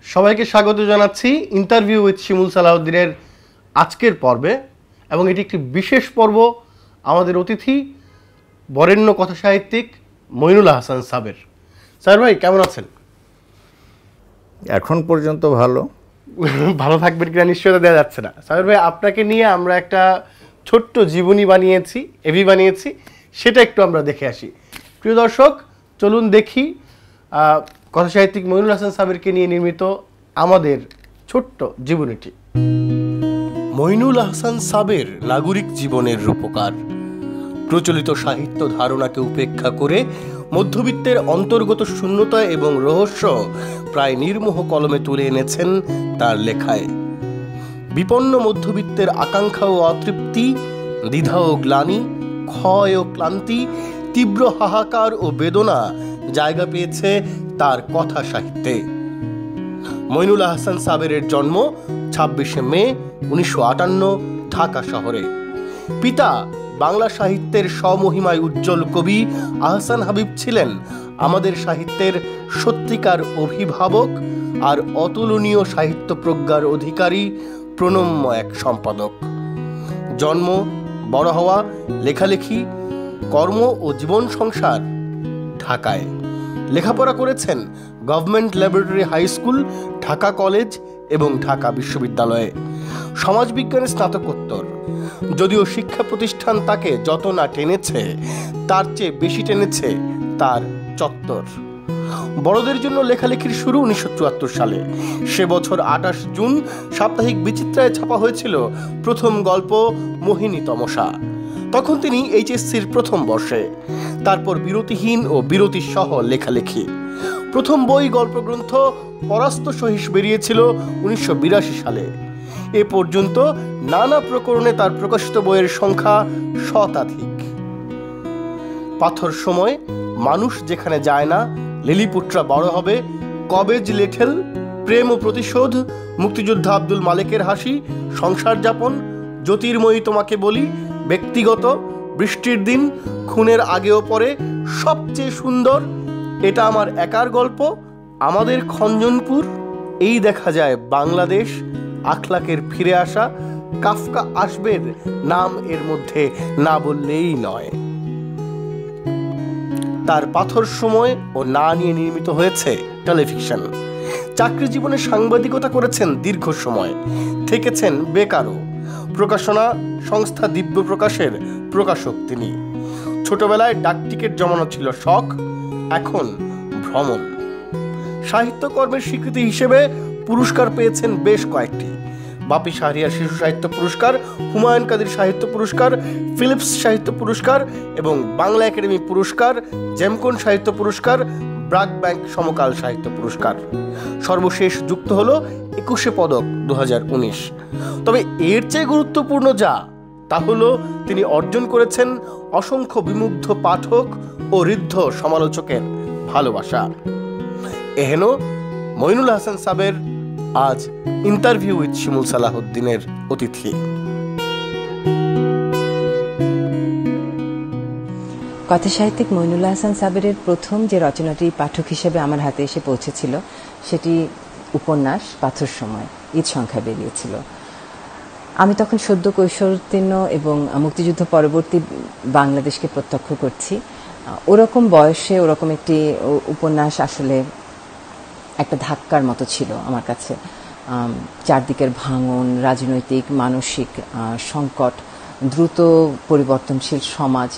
সবাইকে স্বাগত জানাচ্ছি ইন্টারভিউ উইথ শিমুল সালাউদ্দিনের আজকের পর্বে, এবং এটি একটি বিশেষ পর্ব। আমাদের অতিথি বরেণ্য কথাসাহিত্যিক মইনুল আহসান সাবের। স্যার ভাই কেমন আছেন? এখন পর্যন্ত ভালো। ভালো থাকবেন কিনা নিশ্চয়তা দেওয়া যাচ্ছে না। সাবের ভাই, আপনাকে নিয়ে আমরা একটা ছোট্ট জীবনী বানিয়েছি, এভি বানিয়েছি, সেটা একটু আমরা দেখে আসি। প্রিয় দর্শক, চলুন দেখি কথাসাহিত্যিক মইনুল আহসান সাবেরকে নিয়ে নির্মিত আমাদের ছোট্ট জীবনীটি। মইনুল আহসান সাবের নাগরিক জীবনের রূপকার। প্রচলিত সাহিত্য ধারণাকে উপেক্ষা করে মধ্যবিত্তের অন্তর্গত শূন্যতা এবং রহস্য প্রায় নির্মোহ কলমে তুলে এনেছেন তার লেখায়। বিপন্ন মধ্যবিত্তের আকাঙ্ক্ষা ও অতৃপ্তি, দ্বিধা ও গ্লানি, ক্ষয় ও ক্লান্তি, তীব্র হাহাকার ও বেদনা জায়গা পেয়েছে তার কথা সাহিত্যে। মইনুল আহসান সাবেরের জন্ম 26শে মে 1958 ঢাকা শহরে। পিতা বাংলা সাহিত্যের স্বমহিমায় উজ্জ্বল কবি আহসান হাবিব ছিলেন আমাদের সাহিত্যের সত্যিকার অভিভাবক আর অতুলনীয় সাহিত্য প্রজ্ঞার অধিকারী প্রণম্য এক সম্পাদক। জন্ম, বড় হওয়া, লেখালেখি, কর্ম ও জীবন সংসার ঢাকায়। লেখাপড়া করেছেন government laboratory high school, Dhaka college এবং ঢাকা বিশ্ববিদ্যালয়ে। সমাজবিজ্ঞানে স্নাতকোত্তর। যদিও শিক্ষা প্রতিষ্ঠান তাকে যত না টেনেছে, তার চেয়ে বেশি টেনেছে তার চত্বর। বড়দের জন্য লেখালেখির শুরু 1974 সালে। সে বছর 28 জুন সাপ্তাহিক বিচিত্রায় ছাপা হয়েছিল প্রথম গল্প মোহিনী তমসা। তখন তিনি এইচএসসির প্রথম বর্ষে। তারপর বিরতিহীন ও বিরতিসহ লেখালেখি। প্রথম বই গল্পগ্রন্থ পরাস্ত সহিস বেরিয়েছিল 1982 সালে। এ পর্যন্ত নানা প্রকরণে তার প্রকাশিত বইয়ের সংখ্যা শতাধিক। পাথর সময়, মানুষ যেখানে যায় না, লিলিপুটরা বড় হবে, কবেজ লেঠেল, প্রেম ও প্রতিশোধ, মুক্তিযোদ্ধা আব্দুল মালেকের হাসি, সংসার যাপন, জ্যোতির্ময়ী তোমাকে বলি, ব্যক্তিগত, বৃষ্টির দিন, খুনের আগেও পরে, সবচেয়ে সুন্দর, এটা আমার একার গল্প, আমাদের খঞ্জনপুর, এই দেখা যায় বাংলাদেশ, আখলাকের ফিরে আসা, কাফকা আসবের নাম এর মধ্যে না বললেই নয়। তার পাথর সময় ও না নিয়ে নির্মিত হয়েছে টেলিফিকশন। চাকরি জীবনে সাংবাদিকতা করেছেন দীর্ঘ সময়, থেকেছেন বেকারও। প্রকাশনা সংস্থা দিব্য প্রকাশের প্রকাশক তিনি। ছোটবেলায় ডাকটিকিট জমানো ছিল শখ, এখন ভ্রমণ। সাহিত্যকর্মের স্বীকৃতি হিসেবে পুরস্কার পেয়েছেন বেশ কয়েকটি। বাপি শাহরিয়ার শিশু সাহিত্য পুরস্কার, হুমায়ুন কাদির সাহিত্য পুরস্কার, ফিলিপস সাহিত্য পুরস্কার এবং বাংলা একাডেমি পুরস্কার, জেমকন সাহিত্য পুরস্কার, ব্রাক ব্যাংক সমকাল সাহিত্য পুরস্কার। সর্বশেষ যুক্ত হলো 21শে পদক 2019। তবে এর চেয়ে গুরুত্বপূর্ণ তা হলো তিনি অর্জন করেছেন অসংখ্য বিমুগ্ধ পাঠক ও ঋদ্ধ সমালোচকের ভালোবাসা। এহেন মইনুল আহসান সাবের আজ ইন্টারভিউ উইথ শিমুল সালাউদ্দিনের অতিথি। কথাসাহিত্যিক মইনুল আহসান সাবেরের প্রথম যে রচনাটি পাঠক হিসেবে আমার হাতে এসে পৌঁছেছিল, সেটি উপন্যাস পাথর সময়, ঈদ সংখ্যা বেরিয়েছিল। আমি তখন সদ্য কৈশোরোত্তীর্ণ এবং মুক্তিযুদ্ধ পরবর্তী বাংলাদেশকে প্রত্যক্ষ করছি। ওরকম বয়সে ওরকম একটি উপন্যাস আসলে একটা ধাক্কার মতো ছিল আমার কাছে। চারদিকের ভাঙন, রাজনৈতিক মানসিক সংকট, দ্রুত পরিবর্তনশীল সমাজ,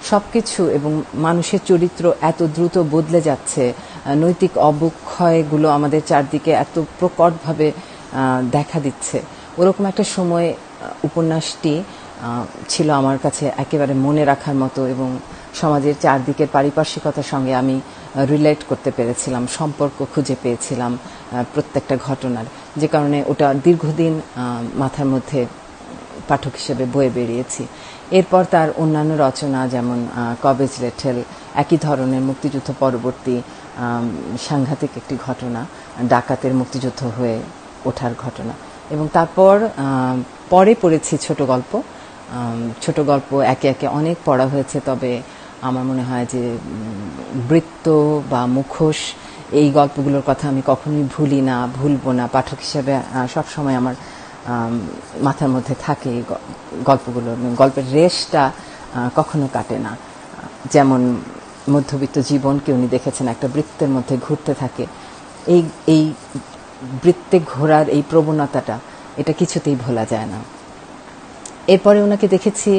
সবকিছু এবং মানুষের চরিত্র এত দ্রুত বদলে যাচ্ছে, নৈতিক অবক্ষয়গুলো আমাদের চারদিকে এত প্রকটভাবে দেখা দিচ্ছে। ওরকম একটা সময় উপন্যাসটি ছিল আমার কাছে একেবারে মনে রাখার মতো এবং সমাজের চারদিকের পারিপার্শ্বিকতার সঙ্গে আমি রিলেট করতে পেরেছিলাম, সম্পর্ক খুঁজে পেয়েছিলাম প্রত্যেকটা ঘটনার, যে কারণে ওটা দীর্ঘদিন মাথার মধ্যে পাঠক হিসেবে বয়ে বেরিয়েছি। এরপর তার অন্যান্য রচনা যেমন কবেজ লেটেল, একই ধরনের মুক্তিযুদ্ধ পরবর্তী সাংঘাতিক একটি ঘটনা, ডাকাতের মুক্তিযুদ্ধ হয়ে ওঠার ঘটনা, এবং তারপর পরে পড়েছি ছোট গল্প। ছোট গল্প একে একে অনেক পড়া হয়েছে, তবে আমার মনে হয় যে বৃত্ত বা মুখোশ এই গল্পগুলোর কথা আমি কখনোই ভুলবো না। পাঠক হিসেবে সবসময় আমার মাথার মধ্যে থাকে এই গল্পগুলো, গল্পের রেশটা কখনো কাটে না। যেমন মধ্যবিত্ত জীবনকে উনি দেখেছেন একটা বৃত্তের মধ্যে ঘুরতে থাকে, এই বৃত্তে ঘোরার এই প্রবণতাটা, এটা কিছুতেই ভোলা যায় না। এরপরে ওনাকে দেখেছি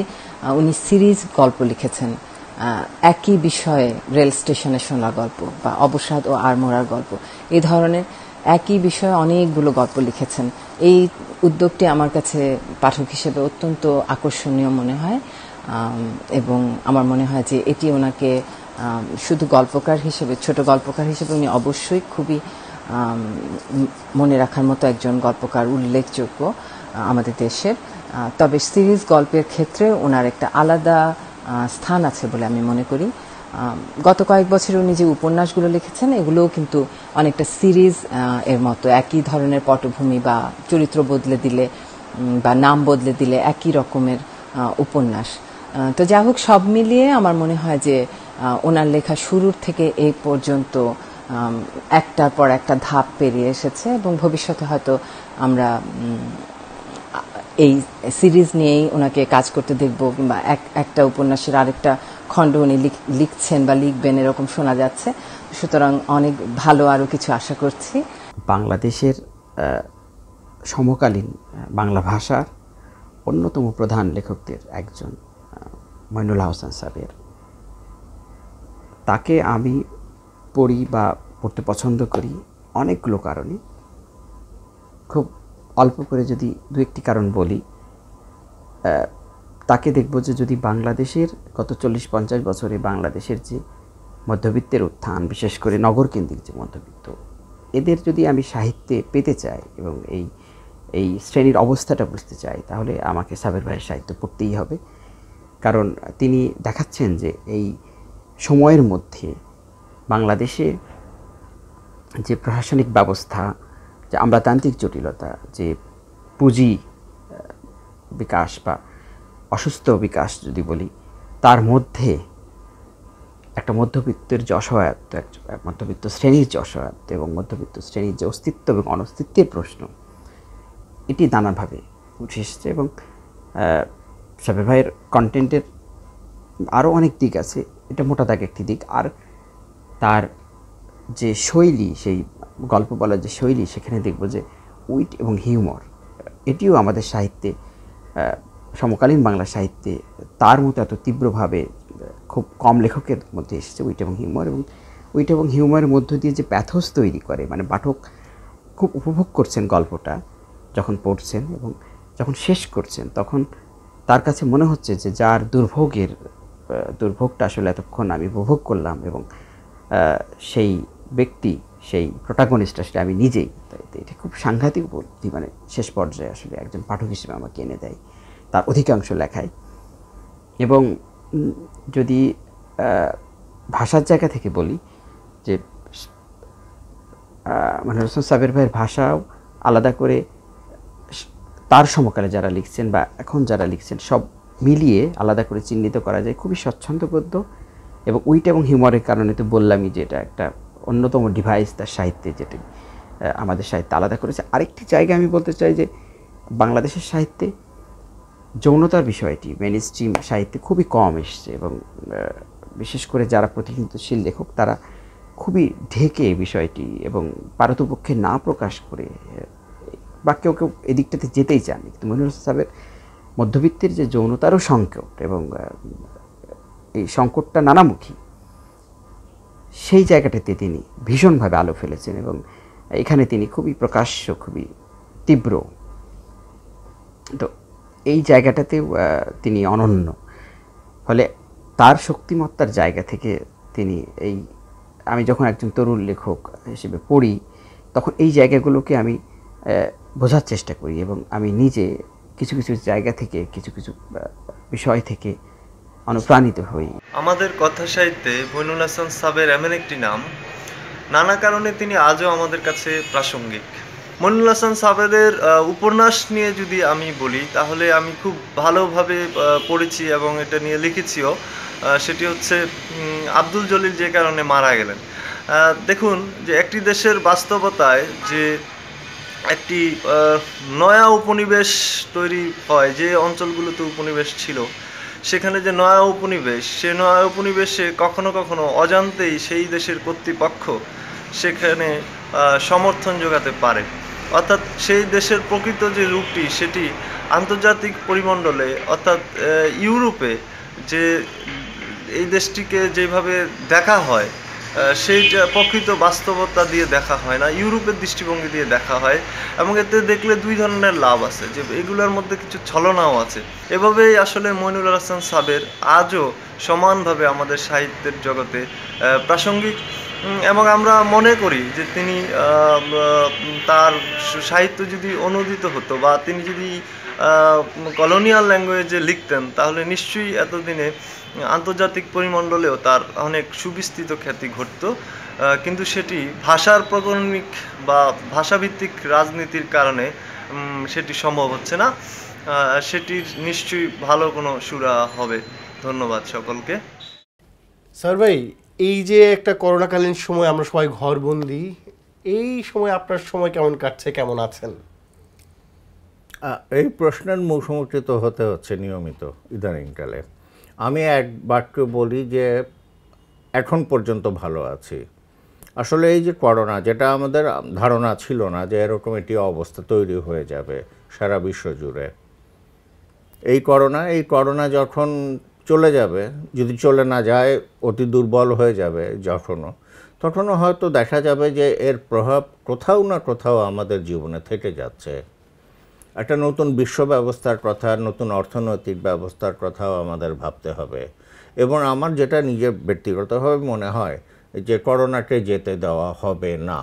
উনি সিরিজ গল্প লিখেছেন, একই বিষয়ে রেল স্টেশনে শোনা গল্প বা অবসাদ ও আড়মোড়ার গল্প, এই ধরনের একই বিষয়ে অনেকগুলো গল্প লিখেছেন। এই উদ্যোগটি আমার কাছে পাঠক হিসেবে অত্যন্ত আকর্ষণীয় মনে হয়, এবং আমার মনে হয় যে এটি ওনাকে শুধু গল্পকার হিসেবে, ছোট গল্পকার হিসেবে উনি অবশ্যই খুবই মনে রাখার মতো একজন গল্পকার, উল্লেখযোগ্য আমাদের দেশের। তবে সিরিজ গল্পের ক্ষেত্রে ওনার একটা আলাদা স্থান আছে বলে আমি মনে করি। গত কয়েক বছরে উনি যে উপন্যাসগুলো লিখেছেন এগুলোও কিন্তু অনেকটা সিরিজ এর মতো, একই ধরনের পটভূমি বা চরিত্র বদলে দিলে বা নাম বদলে দিলে একই রকমের উপন্যাস। তো যা হোক, সব মিলিয়ে আমার মনে হয় যে ওনার লেখা শুরুর থেকে এই পর্যন্ত একটার পর একটা ধাপ পেরিয়ে এসেছে, এবং ভবিষ্যতে হয়তো আমরা এই সিরিজ নিয়েই ওনাকে কাজ করতে দেখব, কিংবা একটা উপন্যাসের আরেকটা খণ্ড উনি লিখছেন বা লিখবেন এরকম শোনা যাচ্ছে। সুতরাং অনেক ভালো আরও কিছু আশা করছি। বাংলাদেশের সমকালীন বাংলা ভাষার অন্যতম প্রধান লেখকদের একজন মইনুল আহসান সাবের, তাকে আমি পড়ি বা পড়তে পছন্দ করি অনেকগুলো কারণে। খুব অল্প করে যদি দু একটি কারণ বলি, তাকে দেখব যে যদি বাংলাদেশের গত 40-50 বছরে বাংলাদেশের যে মধ্যবিত্তের উত্থান, বিশেষ করে নগরকেন্দ্রিক যে মধ্যবিত্ত, এদের যদি আমি সাহিত্যে পেতে চাই এবং এই শ্রেণীর অবস্থাটা বুঝতে চাই, তাহলে আমাকে সাবের ভাইয়ের সাহিত্য পড়তেই হবে। কারণ তিনি দেখাচ্ছেন যে এই সময়ের মধ্যে বাংলাদেশে যে প্রশাসনিক ব্যবস্থা, যে আমলাতান্ত্রিক জটিলতা, যে পুঁজি বিকাশ বা অসুস্থ বিকাশ যদি বলি, তার মধ্যে একটা মধ্যবিত্তের যে অসহায়ত্ব, মধ্যবিত্ত শ্রেণীর যে অসহায়ত্ব এবং মধ্যবিত্ত শ্রেণীর যে অস্তিত্ব এবং অনস্তিত্বের প্রশ্ন, এটি নানাভাবে উঠে এসেছে। এবং সাবের ভাইয়ের কন্টেন্টের আরও অনেক দিক আছে, এটা মোটা দাগে একটি দিক। আর তার যে শৈলী, সেই গল্প বলার যে শৈলী, সেখানে দেখব যে উইট এবং হিউমর, এটিও আমাদের সাহিত্যে, সমকালীন বাংলা সাহিত্যে তার মতো এত তীব্রভাবে খুব কম লেখকের মধ্যে এসেছে উইট এবং হিউমর। এবং উইট এবং হিউমারের মধ্য দিয়ে যে প্যাথোস তৈরি করে, মানে পাঠক খুব উপভোগ করছেন গল্পটা যখন পড়ছেন, এবং যখন শেষ করছেন তখন তার কাছে মনে হচ্ছে যে যার দুর্ভোগটা আসলে এতক্ষণ আমি উপভোগ করলাম, এবং সেই ব্যক্তি, সেই প্রোটাগনিস্টটা, সেটা আমি নিজেই। এটা খুব সাংঘাতিক উপলব্ধি, মানে শেষ পর্যায়ে আসলে একজন পাঠক হিসেবে আমাকে এনে দেয় তার অধিকাংশ লেখায়। এবং যদি ভাষার জায়গা থেকে বলি, যে মানে হোসেন সাবের ভাইয়ের ভাষাও আলাদা করে তার সমকালে যারা লিখছেন বা এখন যারা লিখছেন, সব মিলিয়ে আলাদা করে চিহ্নিত করা যায় খুবই স্বচ্ছন্দবদ্ধ। এবং উইট এবং হিউমারের কারণে তো বললামই যে এটা একটা অন্যতম ডিভাইস তার সাহিত্যে, যেটি আমাদের সাহিত্যে আলাদা করেছে। আরেকটি জায়গা আমি বলতে চাই যে বাংলাদেশের সাহিত্যে যৌনতার বিষয়টি মেইন স্ট্রিম সাহিত্যে খুবই কম এসছে, এবং বিশেষ করে যারা প্রতিনিধিত্বশীল লেখক তারা খুবই ঢেকে বিষয়টি এবং পারতপক্ষে না প্রকাশ করে, বা কেউ কেউ এদিকটাতে যেতেই চাননি। কিন্তু মইনুল হোসেন সাহেবের মধ্যবিত্তের যে যৌনতারও সংকট, এবং এই সংকটটা নানামুখী, সেই জায়গাটাতে তিনি ভীষণভাবে আলো ফেলেছেন, এবং এখানে তিনি খুবই প্রকাশ্য, খুবই তীব্র। তো এই জায়গাটাতেও তিনি অনন্য। ফলে তার শক্তিমত্তার জায়গা থেকে তিনি এই আমি যখন একজন তরুণ লেখক হিসেবে পড়ি তখন এই জায়গাগুলোকে আমি বোঝার চেষ্টা করি এবং আমি নিজে কিছু কিছু জায়গা থেকে কিছু কিছু বিষয় থেকে অনুপ্রাণিত হই। আমাদের কথা সাহিত্যে মইনুল হাসান সাবের এমন একটি নাম, নানা কারণে তিনি আজও আমাদের কাছে প্রাসঙ্গিক। মইনুল হাসান সাবেরের উপন্যাস নিয়ে যদি আমি বলি তাহলে আমি খুব ভালোভাবে পড়েছি এবং এটা নিয়ে লিখেছিও। সেটি হচ্ছে আব্দুল জলিল যে কারণে মারা গেলেন। দেখুন যে একটি দেশের বাস্তবতায় যে একটি নয়া উপনিবেশ তৈরি হয়, যে অঞ্চলগুলোতে উপনিবেশ ছিল সেখানে যে নয়া উপনিবেশ, সে নয়া উপনিবেশে কখনো কখনো অজান্তেই সেই দেশের কর্তৃপক্ষ সেখানে সমর্থন যোগাতে পারে। অর্থাৎ সেই দেশের প্রকৃত যে রূপটি সেটি আন্তর্জাতিক পরিমণ্ডলে অর্থাৎ ইউরোপে যে এই দেশটিকে যেভাবে দেখা হয় সেইটা প্রকৃত বাস্তবতা দিয়ে দেখা হয় না, ইউরোপের দৃষ্টিভঙ্গি দিয়ে দেখা হয়। এবং এতে দেখলে দুই ধরনের লাভ আছে, যে এগুলোর মধ্যে কিছু ছলনাও আছে। এভাবেই আসলে মইনুল হাসান সাবের আজও সমানভাবে আমাদের সাহিত্যের জগতে প্রাসঙ্গিক। এবং আমরা মনে করি যে তিনি তার সাহিত্য যদি অনুদিত হতো বা তিনি যদি কলোনিয়াল ল্যাঙ্গুয়েজে লিখতেন তাহলে নিশ্চয়ই এতদিনে আন্তর্জাতিক পরিমণ্ডলেও তার অনেক সুবিস্তৃত খ্যাতি ঘটত। কিন্তু সেটি ভাষার প্রকরণিক বা ভাষাভিত্তিক রাজনীতির কারণে সেটি সম্ভব হচ্ছে না। সেটির নিশ্চয়ই ভালো কোনো সুরা হবে। ধন্যবাদ সকলকে। স্যার ভাই, এই যে একটা করোনাকালীন সময় আমরা সবাই ঘরবন্দি, এই সময় আপনার সময় কেমন কাটছে, কেমন আছেন? এই প্রশ্নের মুখোমুখি হতে হচ্ছে নিয়মিত ইদানিংকালে। আমি এক বাক্যে বলি যে এখন পর্যন্ত ভালো আছি। আসলে এই যে করোনা, যেটা আমাদের ধারণা ছিল না যে এরকম একটি অবস্থা তৈরি হয়ে যাবে সারা বিশ্ব জুড়ে, এই করোনা যখন চলে যাবে, যদি চলে না যায় অতি দুর্বল হয়ে যাবে তখনও হয়তো দেখা যাবে যে এর প্রভাব কোথাও না কোথাও আমাদের জীবনে থেকে যাচ্ছে। একটা নতুন বিশ্ব ব্যবস্থার কথা, নতুন অর্থনৈতিক ব্যবস্থার কথাও আমাদের ভাবতে হবে। এবং আমার যেটা নিজের ব্যক্তিগতভাবে মনে হয় যে করোনাকে যেতে দেওয়া হবে না।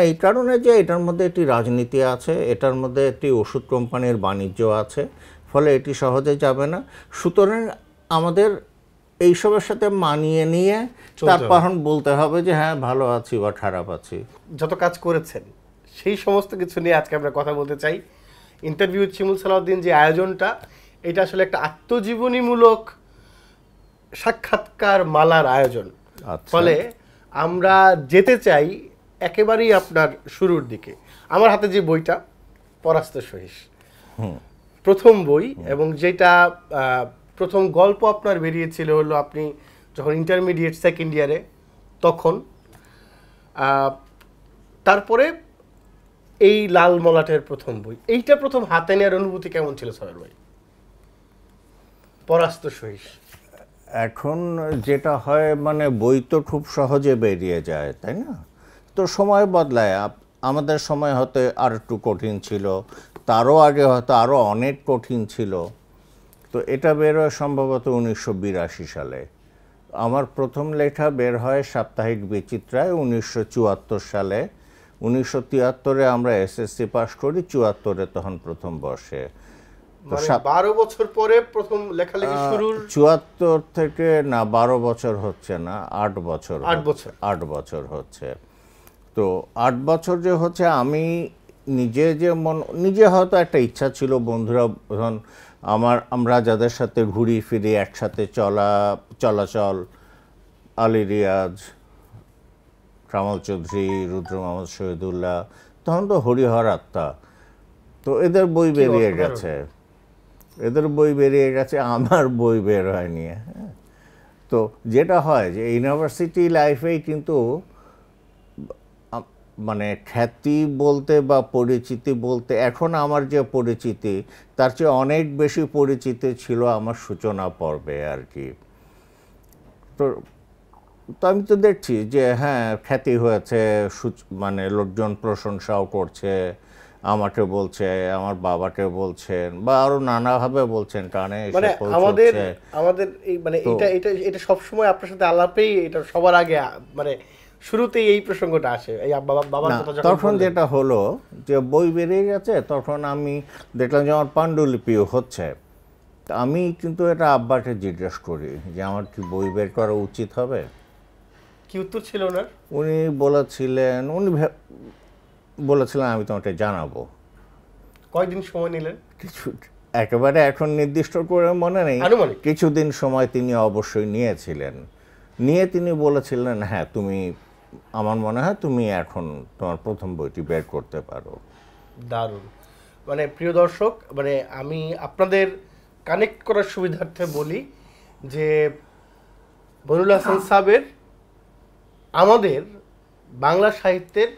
এই কারণে যে এটার মধ্যে একটি রাজনীতি আছে, এটার মধ্যে একটি ওষুধ কোম্পানির বাণিজ্য আছে, ফলে এটি সহজে যাবে না। সুতরাং আমাদের এইসবের সাথে মানিয়ে নিয়ে তারপর বলতে হবে যে হ্যাঁ ভালো আছি বা খারাপ আছি। যত কাজ করেছেন সেই সমস্ত কিছু নিয়ে আজকে আমরা কথা বলতে চাই। ইন্টারভিউ শিমুল সালাউদ্দিন যে আয়োজনটা, এটা আসলে একটা আত্মজীবনীমূলক সাক্ষাৎকার মালার আয়োজন। ফলে আমরা যেতে চাই একেবারেই আপনার শুরুর দিকে। আমার হাতে যে বইটা পরাস্ত সহিস, প্রথম বই, এবং যেটা প্রথম গল্প আপনার বেরিয়েছিল হলো আপনি যখন ইন্টারমিডিয়েট সেকেন্ড ইয়ারে তখন। তারপরে এই লাল মলাটের প্রথম বই, এইটা প্রথম হাতে নেওয়ার অনুভূতি কেমন ছিল সাহের ভাই? পরাস্ত সহিস। এখন যেটা হয় মানে বই তো খুব সহজে বেরিয়ে যায়, তাই না? তো সময় বদলায়। আমাদের সময় হয়তো আর একটু কঠিন ছিল, তারও আগে হয়তো আরও অনেক কঠিন ছিল। তো এটা বের হয় সম্ভবত 1982 সালে। আমার প্রথম লেখা বের হয় সাপ্তাহিক বিচিত্রায় 1974 সালে। 1973-এ আমরা এসএসসি পাস করি, 74-এ তখন প্রথম বর্ষে। 12 বছর পরে প্রথম লেখালেখি শুরু। 74 থেকে না 12 বছর হচ্ছে না, 8 বছর হচ্ছে। তো 8 বছর যে হচ্ছে, আমি নিজে হয়তো একটা ইচ্ছা ছিল, বন্ধুরা ধরুন আমরা যাদের সাথে ঘুরি ফিরি একসাথে চলাচল, আলী রিয়াজ, কামাল চৌধুরী, রুদ্র মোহাম্মদ শহীদুল্লাহ, তখন তো হরিহর আত্মা, তো এদের বই বেরিয়ে গেছে, আমার বই বের হয়নি। তো যেটা হয় যে ইউনিভার্সিটি লাইফেই কিন্তু মানে খ্যাতি বলতে বা পরিচিতি বলতে, এখন আমার যে পরিচিতি তার চেয়ে অনেক বেশি পরিচিতি ছিল আমার সূচনা পর্বে আর কি। তো আমি তো দেখছি যে হ্যাঁ খ্যাতি হয়েছে, মানে লোকজন প্রশংসাও করছে, আমাকে বলছে, আমার বাবাকে বলছেন, বা আরো নানাভাবে বলছেন, কানে এসে মানে পৌঁছচ্ছে। আমাদের এই মানে এটা এটা এটা সবসময় আপনার সাথে আলাপেই এটা সবার আগে মানে শুরুতেই এই প্রসঙ্গটা আসে, এই বাবার না, কথা যখন তখন বললেন। যেটা হলো যে বই বেরিয়ে গেছে, তখন আমি দেখলাম যে আমার পাণ্ডুলিপিও হচ্ছে। তা আমি কিন্তু এটা আব্বাকে জিজ্ঞেস করি যে আমার কি বই বের করা উচিত হবে। কি উত্তর ছিল ওনার? উনি বলেছিলেন আমি তোমাকে জানাবো। কয়দিন সময় নিলেন? কিছু একেবারে এখন নির্দিষ্ট করে মনে নেই, আনুমানিক কিছুদিন সময় তিনি অবশ্যই নিয়েছিলেন। নিয়ে তিনি বলেছিলেন, হ্যাঁ তুমি, আমার মনে হয় তুমি এখন তোমার প্রথম বইটি বের করতে পারো। দারুণ। মানে প্রিয় দর্শক, মানে আমি আপনাদের কানেক্ট করার সুবিধার্থে বলি যে মনিরুল হাসান সাবের আমাদের বাংলা সাহিত্যের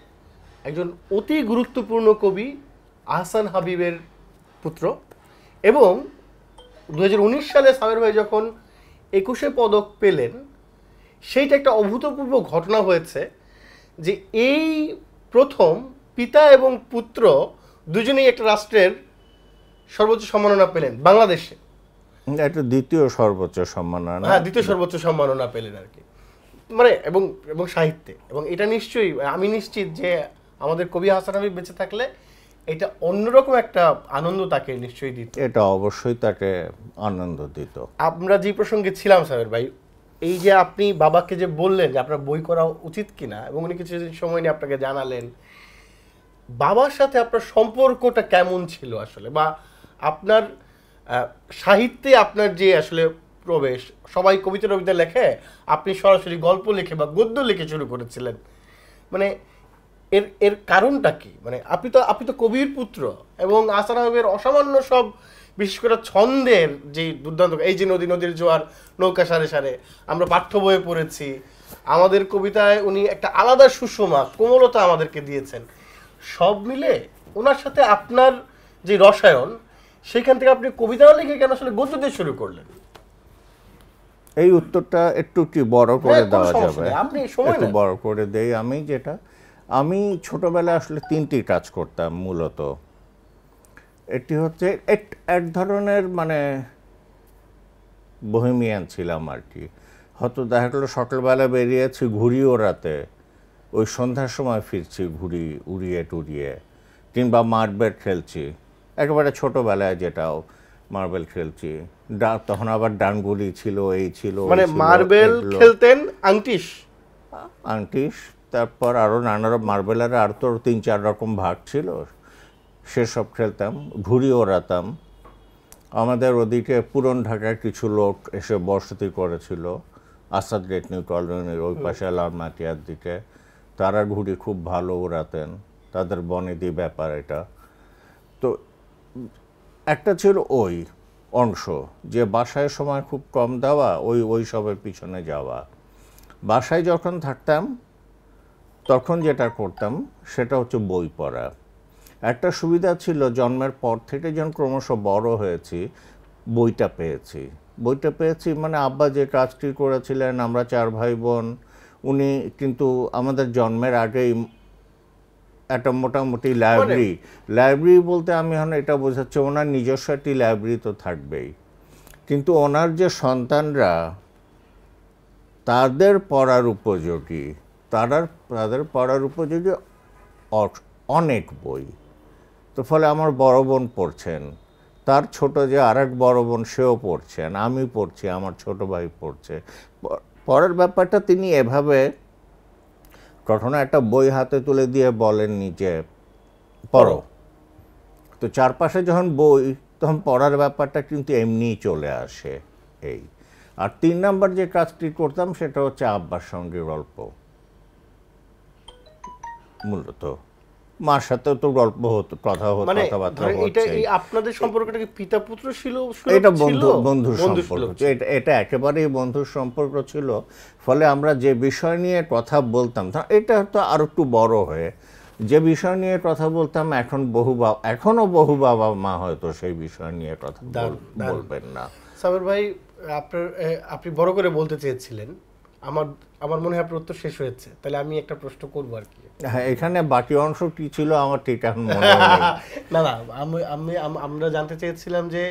একজন অতি গুরুত্বপূর্ণ কবি আহসান হাবীবের পুত্র, এবং 2019 সালে সাবের ভাই যখন 21শে পদক পেলেন, সেইটা একটা অভূতপূর্ব ঘটনা হয়েছে যে এই প্রথম পিতা এবং পুত্র দুজনেই একটা রাষ্ট্রের সর্বোচ্চ সম্মাননা পেলেন বাংলাদেশে। এটা দ্বিতীয় সর্বোচ্চ সম্মাননা। হ্যাঁ, দ্বিতীয় সর্বোচ্চ সম্মাননা পেলেন আর কি, মানে এবং এবং সাহিত্যে। এবং এটা নিশ্চয়ই আমি নিশ্চিত যে আমাদের কবি হাসান হাবিব বেঁচে থাকলে এটা অন্যরকম একটা আনন্দ তাকে নিশ্চয়ই দিত। এটা অবশ্যই তাকে আনন্দ দিত। আমরা যে প্রসঙ্গে ছিলাম সাবের ভাই, এই যে আপনি বাবাকে যে বললেন যে আপনার বই করা উচিত কিনা, এবং উনি কিছু সময় নিয়ে আপনাকে জানালেন, বাবার সাথে আপনার সম্পর্কটা কেমন ছিল আসলে, বা আপনার সাহিত্যে আপনার যে আসলে প্রবেশ, সবাই কবিতা টবিতা লেখে, আপনি সরাসরি গল্প লিখে বা গদ্য লিখে শুরু করেছিলেন, মানে এর এর কারণটা কি? মানে আপনি তো কবির পুত্র, এবং আহসান হাবিবের অসামান্য সব, বিশেষ করে ছন্দের যে দুর্দান্ত, এই যে নদীর জোয়ার, নৌকা সারে সারে, আমরা পাঠ্য বইয়ে পড়েছি, আমাদের কবিতায় উনি একটা আলাদা সুষমা কোমলতা আমাদেরকে দিয়েছেন। সব মিলে ওনার সাথে আপনার যে রসায়ন, সেখান থেকে আপনি কবিতাও লিখে কেন আসলে গদ্য দিয়ে শুরু করলেন? এই উত্তরটা একটু কি বড় করে হ্যাঁ, কোনো দেওয়া সমস্যা যাবে? নেই, আপনি সময় একটু নেন। বড় করে দেই। আমি ছোটবেলায় আসলে 3টি কাজ করতাম মূলত। একটি হচ্ছে এক ধরনের মানে বহেমিয়ান ছিলাম আর কি। হয়তো দেখা গেলো সকালবেলা বেরিয়েছি ঘুড়ি ওড়াতে, ওই সন্ধ্যার সময় ফিরছি ঘুড়ি উড়িয়ে টুড়িয়ে, কিংবা মার্বেল খেলছি, একেবারে ছোটবেলায় যেটাও মার্বেল খেলছি। তখন আবার ডানগুলি ছিল, এই ছিল, মানে মার্বেল খেলতেন, আংটিস, তারপর আরও নানা মার্বেলের আর তো 3-4 রকম ভাগ ছিল, সেসব খেলতাম, ঘুড়ি ওড়াতাম। আমাদের ওদিকে পুরন ঢাকার কিছু লোক এসে বসতি করেছিল আসাদ গেট নিউ কলোনির ওই পাশে লালমাটিয়ার দিকে, তারা ঘুড়ি খুব ভালো ওড়াতেন, তাদের বনেদি ব্যাপার এটা। তো একটা ছিল ওই অংশ যে বাসায় সময় খুব কম দেওয়া, ওই সবের পিছনে যাওয়া। বাসায় যখন থাকতাম তখন যেটা করতাম সেটা হচ্ছে বই পড়া। একটা সুবিধা ছিল, জন্মের পর থেকে যখন ক্রমশ বড় হয়েছি বইটা পেয়েছি মানে আব্বা যে কাজটি করেছিলেন, আমরা 4 ভাই বোন, উনি কিন্তু আমাদের জন্মের আগেই একটা মোটামুটি লাইব্রেরি বলতে আমি এখন এটা বোঝাচ্ছি, ওনার নিজস্ব একটি লাইব্রেরি তো থাকবেই, কিন্তু ওনার যে সন্তানরা তাদের পড়ার উপযোগী অনেক বই। তো ফলে আমার বড় বোন পড়ছেন, তার ছোট যে আরেক বড় বোন সেও পড়ছেন, আমি পড়ছি, আমার ছোট ভাই পড়ছে। পড়ার ব্যাপারটা তিনি এভাবে কখনো একটা বই হাতে তুলে দিয়ে বলেননি যে পড়ো। তো চারপাশে যখন বই, তখন পড়ার ব্যাপারটা কিন্তু এমনিই চলে আসে। এই আর 3 নাম্বার যে কাজটি করতাম সেটা হচ্ছে আব্বার সঙ্গে গল্প। মূলত মার সাথেও তো গল্প হতো, কথাবার্তা এটা হচ্ছে। আপনাদের সম্পর্কটা কি পিতা পুত্র ছিল? এটা বন্ধুর সম্পর্ক, এটা একেবারেই বন্ধুর সম্পর্ক ছিল। ফলে আমরা যে বিষয় নিয়ে কথা বলতাম, এটা তো আরো একটু বড় হয়ে যে বিষয় নিয়ে কথা বলতাম, এখনো বহু বাবা মা হয়তো সেই বিষয় নিয়ে কথা বলবেন না। সাবের ভাই, আপনি বড় করে বলতে চেয়েছিলেন, আমার আমার মনে হয় আপনার উত্তর শেষ হয়েছে, তাহলে আমি একটা প্রশ্ন করবো আর কি। হ্যাঁ, এখানে বাকি অংশ কি ছিল আমার ঠিক এখন মনে নেই। না না, আমরা জানতে চেয়েছিলাম যে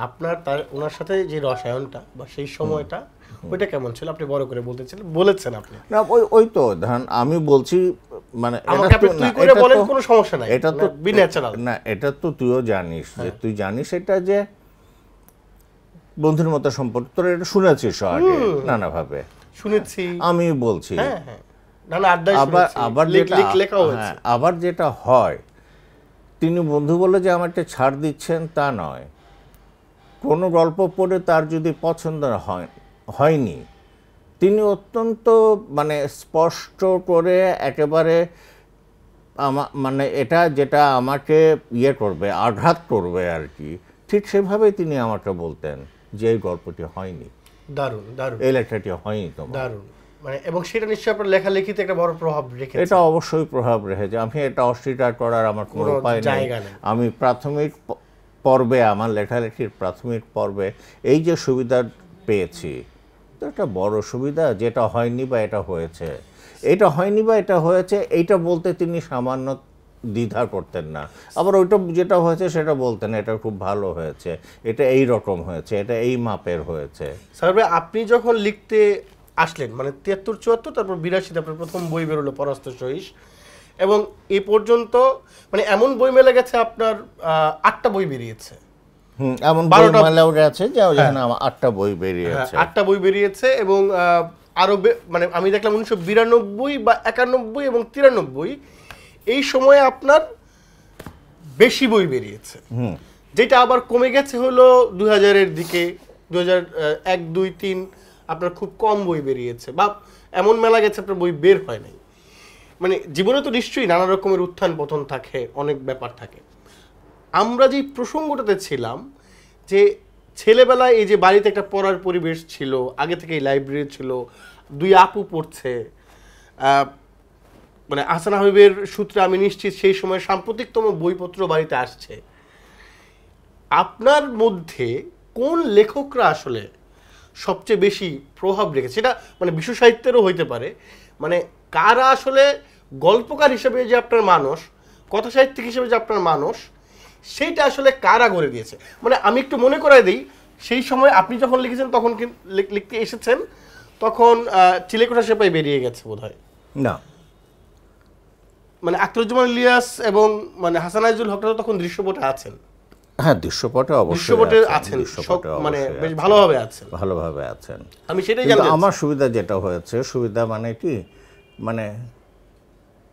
আপনার ওনার সাথে যে রসায়নটা বা সেই সময়টা ওইটা কেমন ছিল, আপনি বড় করে বলেছেন আপনি। না ওই তো ধরেন আমি বলছি মানে আমাকে আপনি তুই করে বলেন, কোনো সমস্যা নাই, এটা তো বি ন্যাচারাল। না, এটা তো তুইও জানিস যে তুই জানিস এটা যে বন্ধুর মতো সম্পর্ক, তোর এটা শুনেছিস আগে নানাভাবে শুনেছি, আমি বলছি। হ্যাঁ হ্যাঁ, নানা আড্ডায় আবার শুনেছি, আবার যেটা লেখাও হয়েছে। হ্যাঁ, আবার যেটা হয়, তিনি বন্ধু বলে যে আমাকে ছাড় দিচ্ছেন তা নয়। কোনো গল্প পড়ে তার যদি পছন্দ হয়নি, তিনি অত্যন্ত মানে স্পষ্ট করে একেবারে মানে এটা যেটা আমাকে করবে, আঘাত করবে আর কি, ঠিক সেভাবেই তিনি আমাকে বলতেন যে এই গল্পটি হয়নি, দারুণ দারুণ, এই লেখাটি হয়নি তোমার। দারুণ, মানে এবং সেটা নিশ্চয়ই আপনার লেখালেখিতে একটা বড় প্রভাব রেখেছে। এটা অবশ্যই প্রভাব রেখেছে, আমি এটা অস্বীকার করার আমার কোনো উপায় নেই। আমি প্রাথমিক পর্বে, আমার লেখালেখির প্রাথমিক পর্বে এই যে সুবিধা পেয়েছি, তো একটা বড় সুবিধা। যেটা হয়নি বা এটা হয়েছে, এটা হয়নি বা এটা হয়েছে, এইটা বলতে তিনি সামান্য দ্বিধা করতেন না। আবার ওইটা যেটা হয়েছে সেটা বলতেন এটা খুব ভালো হয়েছে, এটা এই রকম হয়েছে, এটা এই মাপের হয়েছে। স্যার ভাই, আপনি যখন লিখতে আসলেন মানে 73-74, তারপর 82 আপনার প্রথম বই বেরোলো পরাস্ত সহিস, এবং এ পর্যন্ত মানে এমন বই মেলে গেছে আপনার 8টা বই বেরিয়েছে। এমন বই মেলাও গেছে যে যেখানে আমার 8টা বই বেরিয়েছে। 8টা বই বেরিয়েছে এবং আরো মানে আমি দেখলাম 1992 বা 91 এবং 93 এই সময়ে আপনার বেশি বই বেরিয়েছে, যেটা আবার কমে গেছে হলো 2000-এর দিকে। 2001, 2, 3 আপনার খুব কম বই বেরিয়েছে, বা এমন মেলা গেছে আপনার বই বের হয় নাই। মানে জীবনে তো নিশ্চয়ই নানা রকমের উত্থান পতন থাকে, অনেক ব্যাপার থাকে। আমরা যে প্রসঙ্গটাতে ছিলাম যে ছেলেবেলায় এই যে বাড়িতে একটা পড়ার পরিবেশ ছিল, আগে থেকেই লাইব্রেরি ছিল, 2 আপু পড়ছে, মানে আহসান হাবিবের সূত্রে আমি নিশ্চিত সেই সময় সাম্প্রতিকতম বইপত্র বাড়িতে আসছে। আপনার মধ্যে কোন লেখকরা আসলে সবচেয়ে বেশি প্রভাব রেখেছে? সেটা মানে বিশ্ব সাহিত্যেরও হইতে পারে, মানে কারা আসলে গল্পকার হিসেবে যে আপনার মানুষ, কথা সাহিত্যিক হিসেবে যে আপনার মানুষ, সেইটা আসলে কারা গড়ে দিয়েছে? মানে আমি একটু মনে করাই দিই, সেই সময় আপনি যখন লিখেছেন তখন লিখতে এসেছেন তখন চিলেকোঠা সেপাই বেরিয়ে গেছে বোধহয় না, মানে আখতারুজ্জামান ইলিয়াস এবং মানে হাসান আইজুল হকরা তখন দৃশ্যপটে আছেন। হ্যাঁ, দৃশ্যপটে অবশ্যই দৃশ্যপটে আছেন, মানে বেশ ভালোভাবে আছেন, ভালোভাবে আছেন। আমি সেটাই জানি। জানি। আমার সুবিধা যেটা হয়েছে, সুবিধা মানে কি, মানে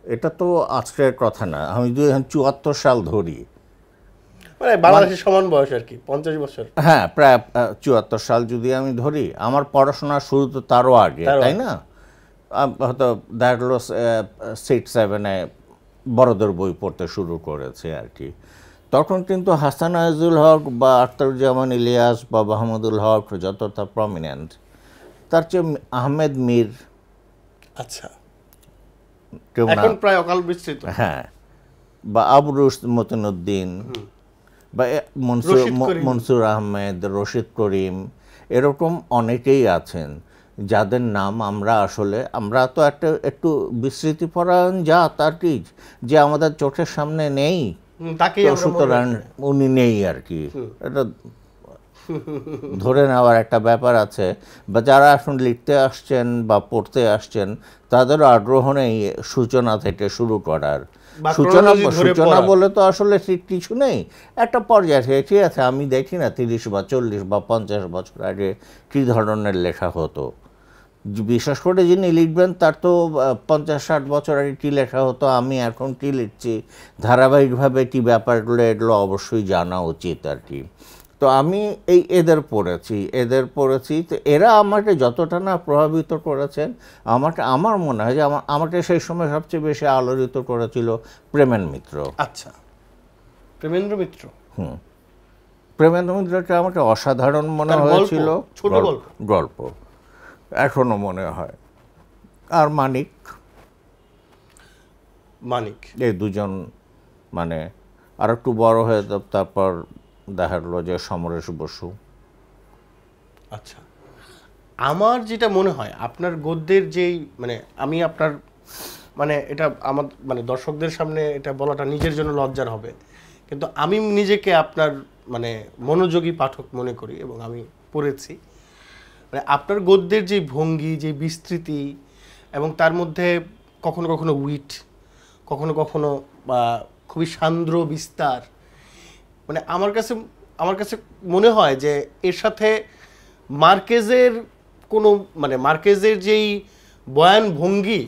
এটা তো আজকের কথা না, আমি 2074 সাল ধরি, মানে বাংলাদেশের সমান বয়স আর কি, 50 বছর। হ্যাঁ, প্রায় 74 সাল যদি আমি ধরি, আমার পড়াশোনা শুরু তো তারও আগে, তাই না? হয়তো দেখা গেল 6-7-এ বড়দের বই পড়তে শুরু করেছে আর কি। তখন কিন্তু হাসান আইজুল হক বা আখতারুজ্জামান ইলিয়াস বা মাহমুদুল হক যতটা প্রমিনেন্ট, তার চেয়ে আহমেদ মীর, আচ্ছা, এখন প্রায় অকাল বিস্তৃত, হ্যাঁ, বা আবরুশ মতিনুদ্দিন, বা মনসুর আহমেদ, রশিদ করিম, এরকম অনেকেই আছেন যাদের নাম আমরা তো একটু বিস্মৃতিপরায়ণ জাত আর কি, যে আমাদের চোখের সামনে নেই, সুতরাং উনি নেই আর কি, এটা ধরে নেওয়ার একটা ব্যাপার আছে। বা যারা এখন লিখতে আসছেন বা পড়তে আসছেন, তাদেরও আগ্রহ নেই সূচনা থেকে শুরু করার। সূচনা বলে তো আসলে ঠিক কিছু নেই, একটা পর্যায়ে ঠিক আছে। আমি দেখি না 30 বা 40 বা 50 বছর আগে কী ধরনের লেখা হতো, বিশেষ করে যিনি লিখবেন তার তো 50-60 বছর আগে কী লেখা হতো, আমি এখন কী লিখছি, ধারাবাহিকভাবে কী ব্যাপারগুলো, এগুলো অবশ্যই জানা উচিত আর কি। তো আমি এদের পড়েছি, তো এরা আমাকে যতটা না প্রভাবিত করেছেন, আমার মনে হয় যে আমাকে সেই সময় সবচেয়ে বেশি আলোড়িত করেছিল প্রেমেন্দ্র মিত্র। আচ্ছা, প্রেমেন্দ্র মিত্র, প্রেমেন্দ্র মিত্রকে আমাকে অসাধারণ মনে হয়েছিল, ছোট গল্প এখনো মনে হয়। আর মানিক, এই দুজন, মানে আর একটু বড় হয়ে তারপর দেখা গেল যে সমরেশ বসু। আচ্ছা, আমার যেটা মনে হয় আপনার গদ্যের যেই মানে আমি আপনার মানে এটা আমার মানে দর্শকদের সামনে এটা বলাটা নিজের জন্য লজ্জার হবে, কিন্তু আমি নিজেকে আপনার মানে মনোযোগী পাঠক মনে করি এবং আমি পড়েছি। মানে আপনার গদ্যের যে ভঙ্গি, যে বিস্তৃতি এবং তার মধ্যে কখনো কখনো উইট, কখনো কখনো খুবই সান্দ্র বিস্তার, মানে আমার কাছে মনে হয় যে এর সাথে মার্কেজের কোনো মানে মার্কেজের যেই বয়ান ভঙ্গি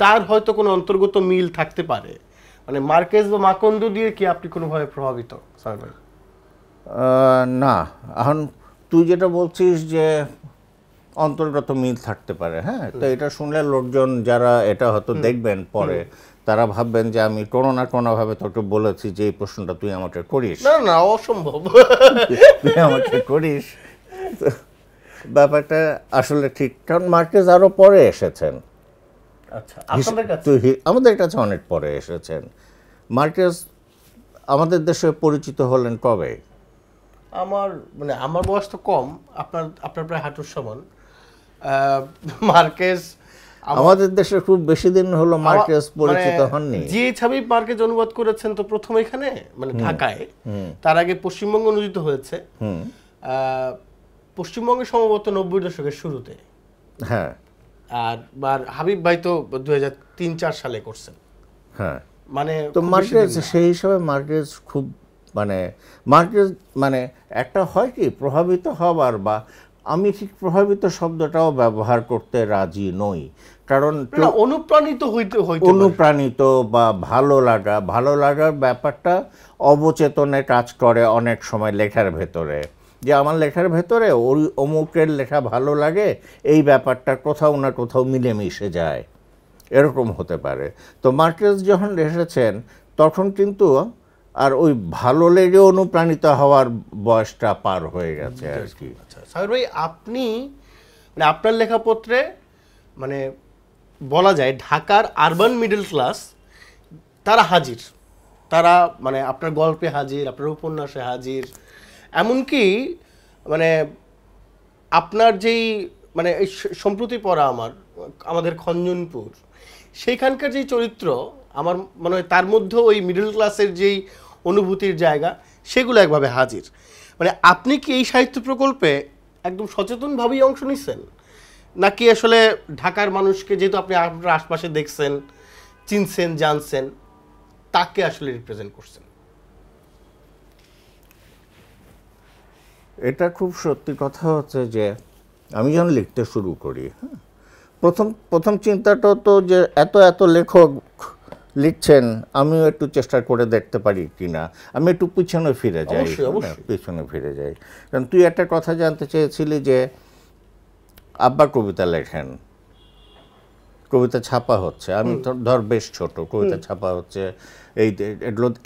তার হয়তো কোনো অন্তর্গত মিল থাকতে পারে। মানে মার্কেজ বা মাকন্দ দিয়ে কি আপনি কোনোভাবে প্রভাবিত স্যার ভাই? না, এখন তুই যেটা বলছিস যে অন্তর্গত মিল থাকতে পারে, হ্যাঁ, তো এটা শুনলে লোকজন যারা এটা হয়তো দেখবেন পরে তারা ভাববেন যে আমি কোনো না কোনোভাবে তোকে বলেছি যে এই প্রশ্নটা তুই আমাকে করিস। না না, অসম্ভব। তুই আমাকে করিস। তো ব্যাপারটা আসলে ঠিক, কারণ মার্কেজ আরও পরে এসেছেন। আচ্ছা, আপনাদের কাছে? আমাদের কাছে অনেক পরে এসেছেন। মার্কেজ আমাদের দেশে পরিচিত হলেন কবে? আমার বয়স তো কম, আপনার প্রায় হাঁটুর সমান। মার্কেজ আমাদের দেশে খুব বেশি দিন হলো মার্কেজ পরিচিত হননি। জি হাবিব মার্কেজ অনুবাদ করেছেন তো প্রথম এখানে মানে ঢাকায়, তার আগে পশ্চিমবঙ্গ অনুদিত হয়েছে। পশ্চিমবঙ্গে সম্ভবত 90 দশকের শুরুতে। হ্যাঁ, আর হাবিব ভাই তো 2003-4 সালে করছেন। হ্যাঁ, মানে তো মার্কেজ সেই হিসাবে মার্কেজ খুব মার্কেজ মানে একটা হয় কি প্রভাবিত হবার, বা আমি ঠিক প্রভাবিত শব্দটাও ব্যবহার করতে রাজি নই, কারণ অনুপ্রাণিত বা ভালো লাগার ব্যাপারটা অবচেতনে কাজ করে অনেক সময় লেখার ভেতরে, যে আমার লেখার ভেতরে ওই অমুকের লেখা ভালো লাগে, এই ব্যাপারটা কোথাও না কোথাও মিলেমিশে যায়, এরকম হতে পারে। তো মার্কেজ যখন এসেছেন তখন কিন্তু আর ওই ভালো লেগে অনুপ্রাণিত হওয়ার বয়সটা পার হয়ে গেছে আর কি। সাহেব ভাই, আপনি মানে আপনার লেখাপত্রে মানে বলা যায় ঢাকার আরবান মিডল ক্লাস তারা হাজির, তারা মানে আপনার গল্পে হাজির, আপনার উপন্যাসে হাজির, এমনকি মানে আপনার যেই মানে এই সম্প্রতি পড়া আমাদের খঞ্জনপুর, সেইখানকার যেই চরিত্র আমার মনে হয় তার মধ্যেও ওই মিডল ক্লাসের যেই অনুভূতির জায়গা সেগুলো একভাবে হাজির। মানে আপনি কি এই সাহিত্য প্রকল্পে একদম সচেতনভাবেই অংশ নিচ্ছেন, নাকি আসলে ঢাকার মানুষকে যেহেতু আপনি আপনার আশপাশে দেখছেন, চিনছেন, জানছেন, তাকে আসলে রিপ্রেজেন্ট করছেন? এটা খুব সত্যি কথা হচ্ছে যে আমি যখন লিখতে শুরু করি, হ্যাঁ, প্রথম চিন্তাটা তো যে এত লেখক লিখছেন, আমিও একটু চেষ্টা করে দেখতে পারি কিনা, আমি একটু পিছনে ফিরে যাই। কারণ তুই একটা কথা জানতে চেয়েছিলি যে আব্বা কবিতা লেখেন, কবিতা ছাপা হচ্ছে, আমি ধর বেশ ছোট, কবিতা ছাপা হচ্ছে,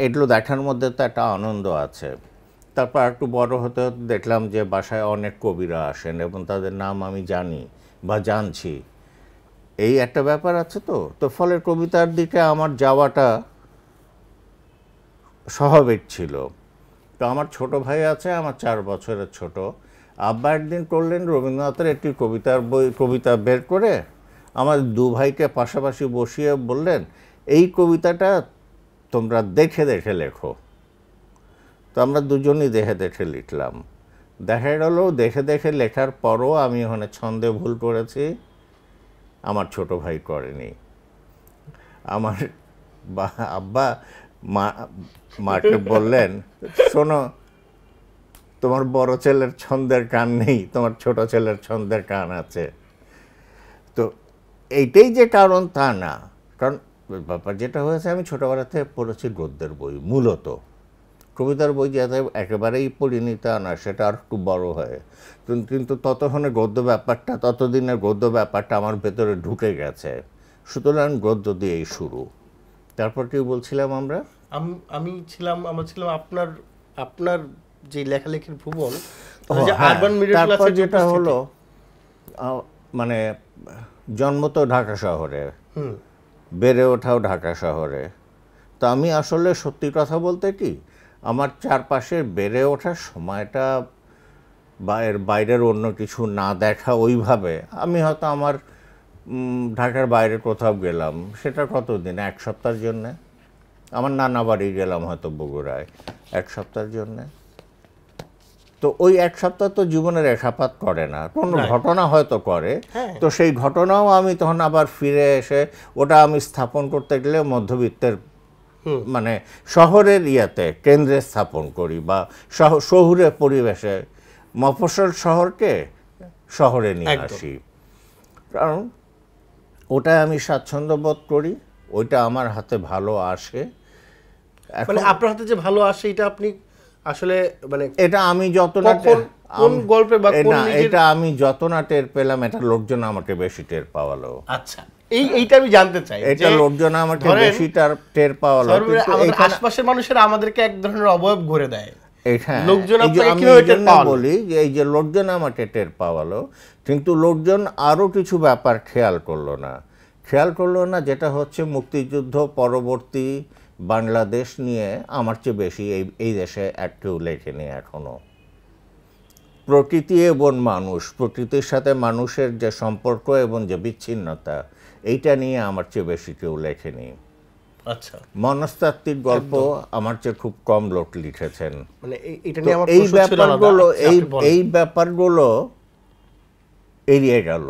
এগুলো দেখার মধ্যে তো একটা আনন্দ আছে। তারপর একটু বড় হতে হতে দেখলাম যে বাসায় অনেক কবিরা আসেন এবং তাদের নাম আমি জানি বা জানছি, এই একটা ব্যাপার আছে। তো ফলে কবিতার দিকে আমার যাওয়াটা স্বাভাবিক ছিল। তো আমার ছোট ভাই আছে, আমার 4 বছরের ছোট। আব্বা একদিন করলেন রবীন্দ্রনাথের একটি কবিতা বের করে আমার 2 ভাইকে পাশাপাশি বসিয়ে বললেন, এই কবিতাটা তোমরা দেখে দেখে লেখো। তো আমরা দুজনই দেখে লিখলাম। দেখা গেল দেখে দেখে লেখার পরও আমি ওখানে ছন্দে ভুল করেছি, আমার ছোট ভাই করেনি। আমার আব্বা মাকে বললেন, শোনো, তোমার বড় ছেলের ছন্দের কান নেই, তোমার ছোট ছেলের ছন্দের কান আছে। তো এইটাই যে কারণ তা না, কারণ ব্যাপার যেটা হয়েছে, আমি ছোটোবেলা থেকে পড়েছি গদ্যের বই, মূলত কবিতার বই যাতে একেবারেই পড়িনি তা না, সেটা আর একটু বড় হয়, কিন্তু ততক্ষণে ততদিনের গদ্য ব্যাপারটা আমার ভেতরে ঢুকে গেছে, সুতরাং গদ্য দিয়েই শুরু। তারপর কি বলছিলাম আমরা ছিলাম আপনার যে লেখালেখির ভুবন, তারপর যেটা হলো মানে জন্ম তো ঢাকা শহরে, বেড়ে ওঠাও ঢাকা শহরে। তো আমি আসলে সত্যি কথা বলতে কি, আমার চারপাশে বেড়ে ওঠার সময়টা বা এর বাইরের অন্য কিছু না দেখা ওইভাবে, আমি হয়তো আমার ঢাকার বাইরে কোথাও গেলাম, সেটা কতদিন, 1 সপ্তাহের জন্যে। আমার নানা বাড়ি গেলাম হয়তো বগুড়ায় 1 সপ্তাহের জন্যে। তো ওই 1 সপ্তাহ তো জীবনে রেখাপাত করে না, কোনো ঘটনা হয়তো করে। তো সেই ঘটনাও আমি তখন আবার ফিরে এসে ওটা আমি স্থাপন করতে গেলে মধ্যবিত্তের মানে শহরের ইয়াতে কেন্দ্রে স্থাপন করি, বা শহুরে পরিবেশে মফস্বল শহরকে শহরে নিয়ে আসি, কারণ ওটা আমি স্বাচ্ছন্দ্য বোধ করি, ওইটা আমার হাতে ভালো আসে। মানে আপনার হাতে যে ভালো আসে এটা আপনি আসলে মানে এটা আমি যত না কোন গল্পে বা কোন এটা আমি যত না টের পেলাম, এটা লোকজন আমাকে বেশি টের পাওয়ালো। আচ্ছা, এইটা আমি জানতে চাই, এটা লোকজন আমাকে বেশি টের পাওয়ালো। আমাদের আশপাশের মানুষেরা আমাদেরকে এক ধরনের অবয়ব ঘুরে দেয়, লোকজন আপনাকে বলি যে এই যে লোকজন আমাকে টের পাওয়ালো, কিন্তু লোকজন আরো কিছু ব্যাপার খেয়াল করলো না, যেটা হচ্ছে মুক্তিযুদ্ধ পরবর্তী বাংলাদেশ নিয়ে আমার চেয়ে বেশি এই দেশে একটু লেখেনি এখনো। প্রকৃতি এবং মানুষ, প্রকৃতির সাথে মানুষের যে সম্পর্ক এবং যে বিচ্ছিন্নতা, এইটা নিয়ে আমার চেয়ে বেশি কেউ লেখেনি। আচ্ছা, মনস্তাত্ত্বিক গল্প আমার চেয়ে খুব কম লোক লিখেছেন। মানে এটা নিয়ে আমার এই ব্যাপারগুলো এড়িয়ে গেল।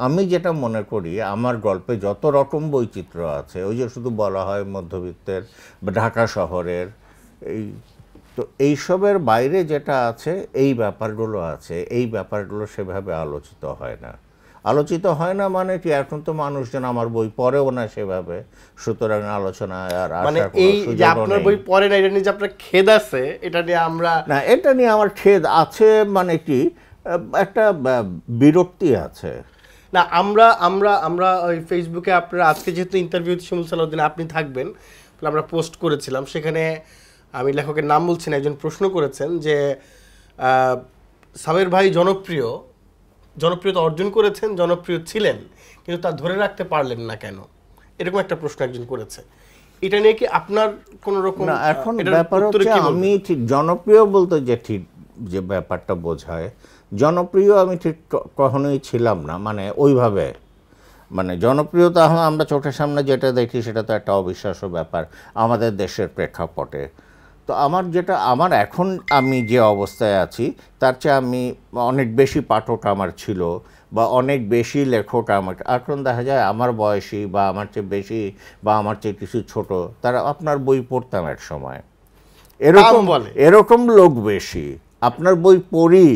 আমি যেটা মনে করি, আমার গল্পে যত রকম বৈচিত্র্য আছে, ওই যে শুধু বলা হয় মধ্যবিত্তের বা ঢাকা শহরের, তো এইসবের বাইরে যেটা আছে এই ব্যাপারগুলো আছে, এই ব্যাপারগুলো সেভাবে আলোচিত হয় না। মানে কি, এখন তো মানুষজন আমার বই পড়েও না সেভাবে, সুতরাং আলোচনায় আর মানে এই যে আপনার বই পড়ে না, এটা নিয়ে যে আপনার খেদ আছে, এটা নিয়ে আমরা না, এটা নিয়ে আমার খেদ আছে, মানে কি একটা বিরক্তি আছে। না, আমরা ওই ফেসবুকে আপনার আজকে যেহেতু ইন্টারভিউ শিমুল সালাউদ্দিন আপনি থাকবেন, আমরা পোস্ট করেছিলাম, সেখানে আমি লেখকের নাম বলছি না, একজন প্রশ্ন করেছেন যে সাবের ভাই জনপ্রিয়তা অর্জন করেছেন, জনপ্রিয় ছিলেন, কিন্তু তা ধরে রাখতে পারলেন না কেন, এরকম একটা প্রশ্ন একজন করেছে। এটা নিয়ে কি আপনার কোন রকম? না, এখন ব্যাপার হচ্ছে আমি ঠিক জনপ্রিয় বলতে যে ব্যাপারটা বোঝায়, জনপ্রিয় আমি ঠিক কখনোই ছিলাম না, মানে ওইভাবে, মানে জনপ্রিয়তা আমরা চোখের সামনে যেটা দেখি সেটা তো একটা অবিশ্বাস্য ব্যাপার আমাদের দেশের প্রেক্ষাপটে। তো আমার এখন আমি যে অবস্থায় আছি তার চেয়ে আমি অনেক বেশি পাঠক আমার ছিল, বা অনেক বেশি লেখক আমার এখন দেখা যায় আমার বয়সী বা আমার চেয়ে বেশি বা আমার চেয়ে কিছু ছোট, তারা আপনার বই পড়তাম এক সময়, এরকম লোক বেশি। আপনার বই পড়ি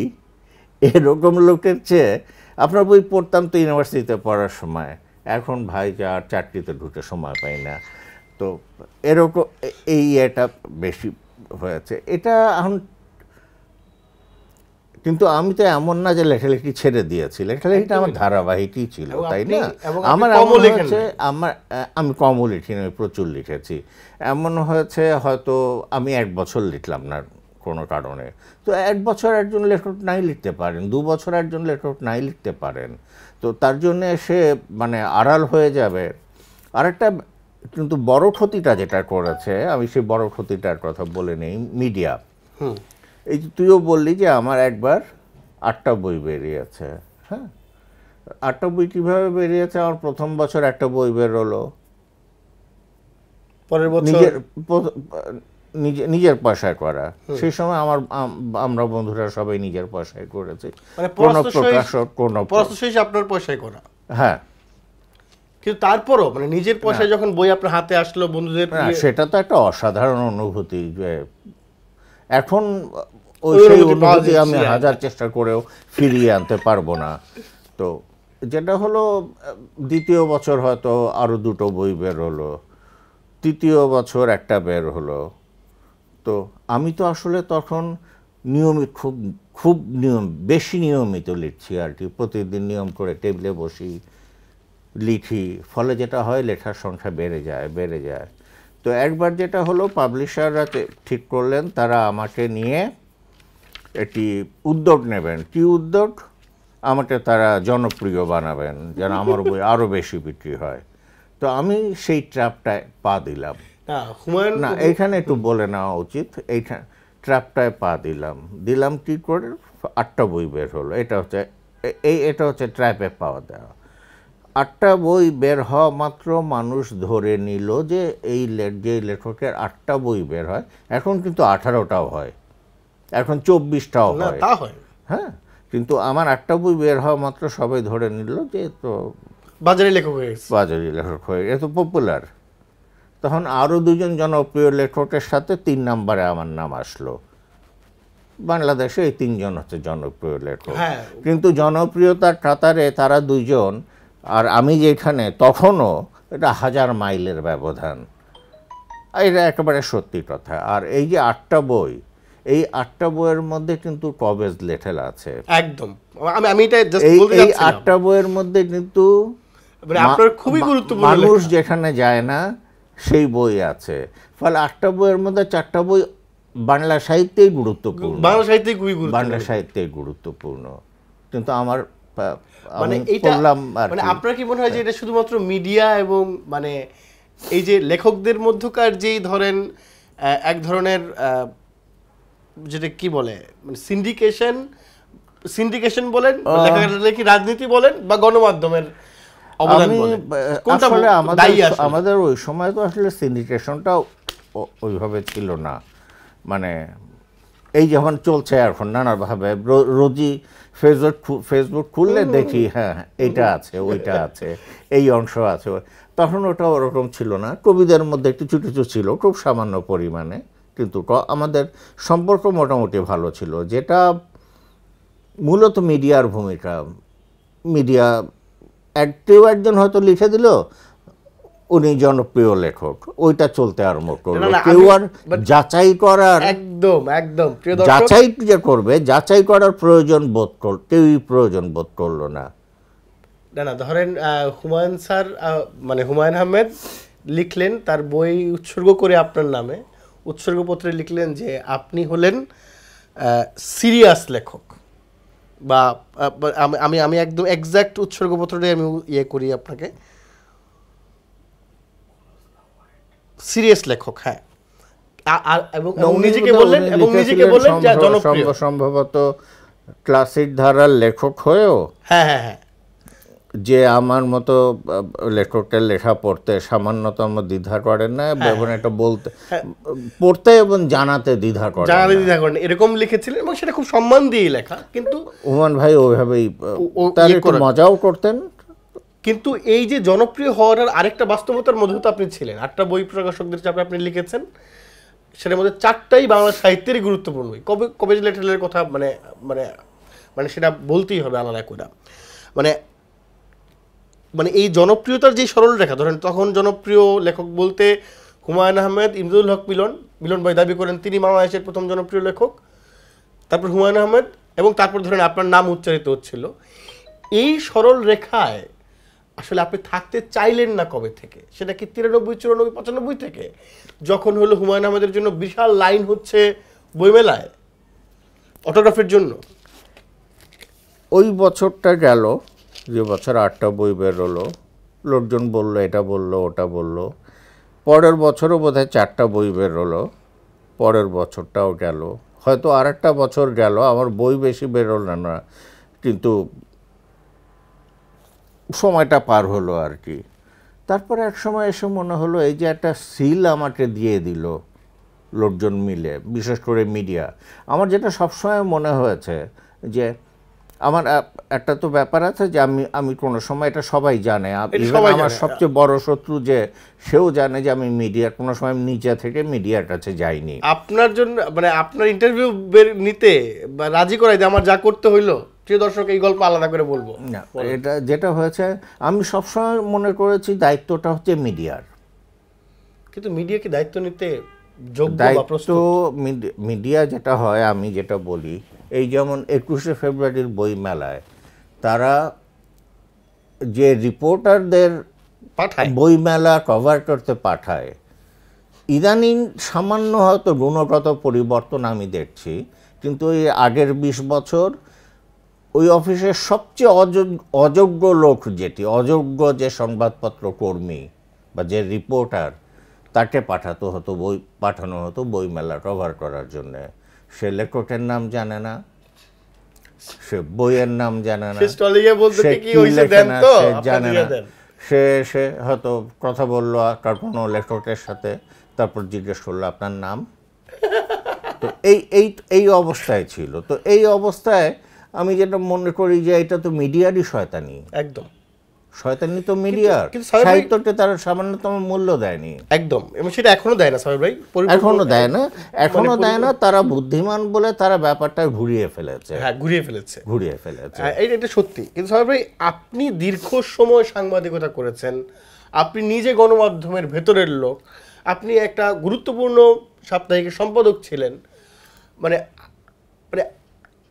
এরকম লোকের চেয়ে আপনার বই পড়তাম তো ইউনিভার্সিটিতে পড়ার সময়, এখন ভাই যা চাকরিতে ঢুকে সময় পাই না। তো এরকম এটা বেশি হয়েছে, এটা এখন। কিন্তু আমি তো এমন না যে লেখালেখি ছেড়ে দিয়েছি, লেখালেখিটা আমার ধারাবাহিকই ছিল, তাই না? আমি কমও লিখিনি, আমি প্রচুর লিখেছি। এমন হয়েছে হয়তো আমি 1 বছর লিখলাম না কোনো কারণে, তো 1 বছর একজন লেখক নাই লিখতে পারেন, 2 বছর একজন লেখক নাই লিখতে পারেন, তো তার জন্যে সে মানে আড়াল হয়ে যাবে। আরেকটা কিন্তু বড় ক্ষতিটা যেটা করেছে, আমি সেই বড় ক্ষতিটার কথা বলে নেই, মিডিয়া। এই যে তুইও বললি যে আমার একবার 8টা বই বেরিয়েছে, হ্যাঁ, 8টা বই কীভাবে বেরিয়েছে? আমার প্রথম বছর একটা বই বেরোলো, পরের বছর নিজের পয়সায় করা, সেই সময় আমরা বন্ধুরা সবাই নিজের পয়সায় করেছি, কোনো প্রকাশক কোনো আপনার পয়সায় করা, হ্যাঁ। কিন্তু তারপরও মানে নিজের পয়সায় যখন বই আপনার হাতে আসলো বন্ধুদের, সেটা তো একটা অসাধারণ অনুভূতি, যে এখন সেই অনুভূতি আমি হাজার চেষ্টা করেও ফিরিয়ে আনতে পারবো না। তো যেটা হলো, দ্বিতীয় বছর হয়তো আরো 2টো বই বের হলো, তৃতীয় বছর একটা বের হলো। তো আমি তো আসলে তখন নিয়মিত খুব বেশি নিয়মিত লিখছি আর কি, প্রতিদিন নিয়ম করে টেবিলে বসি লিখি, ফলে যেটা হয় লেখার সংখ্যা বেড়ে যায়। তো একবার যেটা হলো, পাবলিশাররা ঠিক করলেন তারা আমাকে নিয়ে একটি উদ্যোগ নেবেন। কি উদ্যোগ? আমাকে তারা জনপ্রিয় বানাবেন, যেন আমার বই আরও বেশি বিক্রি হয়। তো আমি সেই ট্র্যাপটায় পা দিলাম। না, এইখানে একটু বলে নেওয়া উচিত, ট্র্যাপটায় পা দিলাম কি করে 8টা বই বের হলো। এটা হচ্ছে ট্র্যাপে পাওয়া দেওয়া। 8টা বই বের হওয়া মাত্র মানুষ ধরে নিল যে যে লেখকের 8টা বই বের হয়, এখন কিন্তু 18টাও হয়, এখন 24টাও না হয়। তা হয়, হ্যাঁ, কিন্তু আমার 8টা বই বের হওয়া মাত্র সবাই ধরে নিল যে তো বাজারে লেখক হয়ে গেছে। বাজারি লেখক হয়ে এত পপুলার। তখন আরও 2জন জনপ্রিয় লেখকের সাথে 3 নম্বরে আমার নাম আসলো। বাংলাদেশে এই 3জন হচ্ছে জনপ্রিয় লেখক। হ্যাঁ। কিন্তু জনপ্রিয়তার কাতারে তারা 2জন আর আমি যেখানে, তখনও এটা 1000 মাইলের ব্যবধান। এটা একেবারে সত্যি কথা। আর এই যে 8টা বই, এই 8টা বইয়ের মধ্যে কিন্তু কবেজ লেটেল আছে একদম, আমি এটা জাস্ট এই বলতে এই যাচ্ছিলাম। 8টা বইয়ের মধ্যে কিন্তু মানে আপনার খুবই গুরুত্বপূর্ণ মানুষ লেখা। যেখানে যায় না সেই বই আছে। ফলে 8টা বইয়ের মধ্যে 4টা বই বাংলা সাহিত্যেই গুরুত্বপূর্ণ, বাংলা সাহিত্যে খুবই গুরুত্বপূর্ণ। বাংলা সাহিত্যেই গুরুত্বপূর্ণ। কিন্তু আমার মানে আমি এইটা পড়লাম আর মানে কি। আপনার কি মনে হয় যে এটা শুধুমাত্র মিডিয়া এবং মানে এই যে লেখকদের মধ্যকার যেই ধরেন এক ধরনের যেটা কি বলে মানে সিন্ডিকেশন বলেন, লেখি রাজনীতি বলেন, বা গণমাধ্যমের অবদান বলেন, কোনটা আসলে দায়ী আসলে? আমাদের ওই সময় তো আসলে সিন্ডিকেশনটা ওইভাবে ছিল না। মানে এই যখন চলছে এখন নানাভাবে রোজই ফেসবুক খুললে দেখি হ্যাঁ এইটা আছে, ওইটা আছে, এই অংশ আছে, তখন ওটা ওরকম ছিল না। কবিদের মধ্যে একটু কিছু ছিল, খুব সামান্য পরিমাণে, কিন্তু আমাদের সম্পর্ক মোটামুটি ভালো ছিল। যেটা মূলত মিডিয়ার ভূমিকা। মিডিয়া একজন হয়তো লিখে দিল উনি জনপ্রিয় লেখক, ওইটা চলতে আরম্ভ করলো। কেউ আর যাচাই করার একদম প্রিয় দর্শক, যাচাই যে করবে, যাচাই করার কেউই প্রয়োজন বোধ করলো না। না ধরেন হুমায়ুন স্যার মানে হুমায়ুন আহমেদ লিখলেন তার বই উৎসর্গ করে আপনার নামে, উৎসর্গপত্রে লিখলেন যে আপনি হলেন সিরিয়াস লেখক, বা আমি আমি একদম এক্সাক্ট উৎসর্গপত্রটাই আমি করি আপনাকে, সিরিয়াস লেখক। হ্যাঁ, এবং নিজেকে বললেন যে জনপ্রিয়, সম্ভবত ক্লাসিক ধারার লেখক হয়েও হ্যাঁ হ্যাঁ হ্যাঁ, যে আমার মতো লেখকের লেখা পড়তে সামান্যতম দ্বিধা করেন না, এবং এটা পড়তে এবং জানাতে দ্বিধা করেন, এরকম লিখেছিলেন, এবং সেটা খুব সম্মান দিয়ে লেখা। কিন্তু হুমায়ুন ভাই ওইভাবেই তার একটু মজাও করতেন। কিন্তু এই যে জনপ্রিয় হওয়ার আরেকটা বাস্তবতার মধ্যে তো আপনি ছিলেন। 8টা বই প্রকাশকদের চাপে আপনি লিখেছেন, সেটার মধ্যে 4টাই বাংলা সাহিত্যেরই গুরুত্বপূর্ণ বই। কবে লেটারের কথা মানে মানে মানে সেটা বলতেই হবে আলাদা করে। মানে মানে এই জনপ্রিয়তার যে সরল রেখা, ধরেন তখন জনপ্রিয় লেখক বলতে হুমায়ুন আহমেদ, ইমদাদুল হক মিলন ভাই দাবি করেন তিনি বাংলাদেশের প্রথম জনপ্রিয় লেখক, তারপর হুমায়ুন আহমেদ, এবং তারপর ধরেন আপনার নাম উচ্চারিত হচ্ছিল। এই সরল রেখায় আসলে আপনি থাকতে চাইলেন না কবে থেকে? সেটা কি 93, 94, 95 থেকে, যখন হলো হুমায়ুন আহমেদের জন্য বিশাল লাইন হচ্ছে বইমেলায় অটোগ্রাফের জন্য? ওই বছরটা গেল, যে বছর 8টা বই বেরোলো, লোকজন বললো এটা বললো ওটা বললো। পরের বছরও বোধহয় 4টা বই বেরোলো, পরের বছরটাও গেল, হয়তো আরেকটা বছর গেল, আমার বই বেশি বেরোলো না, কিন্তু সময়টা পার হলো আর কি। তারপরে এক সময় এসে মনে হলো এই যে একটা সিল আমাকে দিয়ে দিল লোকজন মিলে, বিশেষ করে মিডিয়া। আমার যেটা সবসময় মনে হয়েছে যে আমার একটা তো ব্যাপার আছে যে আমি কোনো সময়, এটা সবাই জানে, আমার সবচেয়ে বড় শত্রু যে সেও জানে যে আমি মিডিয়ার কোনো সময় নিচে থেকে মিডিয়ার কাছে যাইনি। আপনার জন্য মানে আপনার ইন্টারভিউ নিতে বা রাজি করাইতে আমার যা করতে হইলো, প্রিয় দর্শক এই গল্প আলাদা করে বলবো না। এটা যেটা হয়েছে, আমি সবসময় মনে করেছি দায়িত্বটা হচ্ছে মিডিয়ার। কিন্তু মিডিয়া কি দায়িত্ব নিতে যোগ্য বা প্রস্তুত? মিডিয়া যেটা হয়, আমি যেটা বলি, এই যেমন 21শে ফেব্রুয়ারির বই মেলায় তারা যে রিপোর্টারদের বই মেলা কভার করতে পাঠায়, ইদানিং সামান্য হয়তো গুণগত পরিবর্তন আমি দেখছি, কিন্তু ওই আগের 20 বছর ওই অফিসের সবচেয়ে অযোগ্য লোক, অযোগ্য যে সংবাদপত্র কর্মী বা যে রিপোর্টার, তাকে পাঠানো হতো বই মেলা কভার করার জন্যে। সে লেখকের নাম জানে না, সে বইয়ের নাম জানে না, সে স্টলে গিয়ে বলতে সে কি কি হইছে লেখে দেন না, তো সে আপনি জানে দিয়ে না। দেন। সে হয়তো কথা বললো তার কোনো লেখকের সাথে, তারপর জিজ্ঞেস করলো আপনার নাম। তো এই অবস্থায় ছিল। তো এই অবস্থায় আমি যেটা মনে করি যে এটা তো মিডিয়ারই শয়তানি, একদম শয়তানি তো মিডিয়ার। কিন্তু সাহেব ভাই- সাহিত্যকে তারা সামান্যতম মূল্য দেয়নি, একদম, এবং সেটা এখনো দেয় না সাহেব ভাই, এখনো দেয় না, এখনো মানে দেয় না। তারা বুদ্ধিমান বলে তারা ব্যাপারটা ঘুরিয়ে ফেলেছে, হ্যাঁ ঘুরিয়ে ফেলেছে। ঘুরিয়ে ফেলেছে। এটা সত্যি। কিন্তু সাহেব ভাই, আপনি দীর্ঘ সময় সাংবাদিকতা করেছেন, আপনি নিজে গণমাধ্যমের ভেতরের লোক, আপনি একটা গুরুত্বপূর্ণ সাপ্তাহিকের সম্পাদক ছিলেন, মানে মানে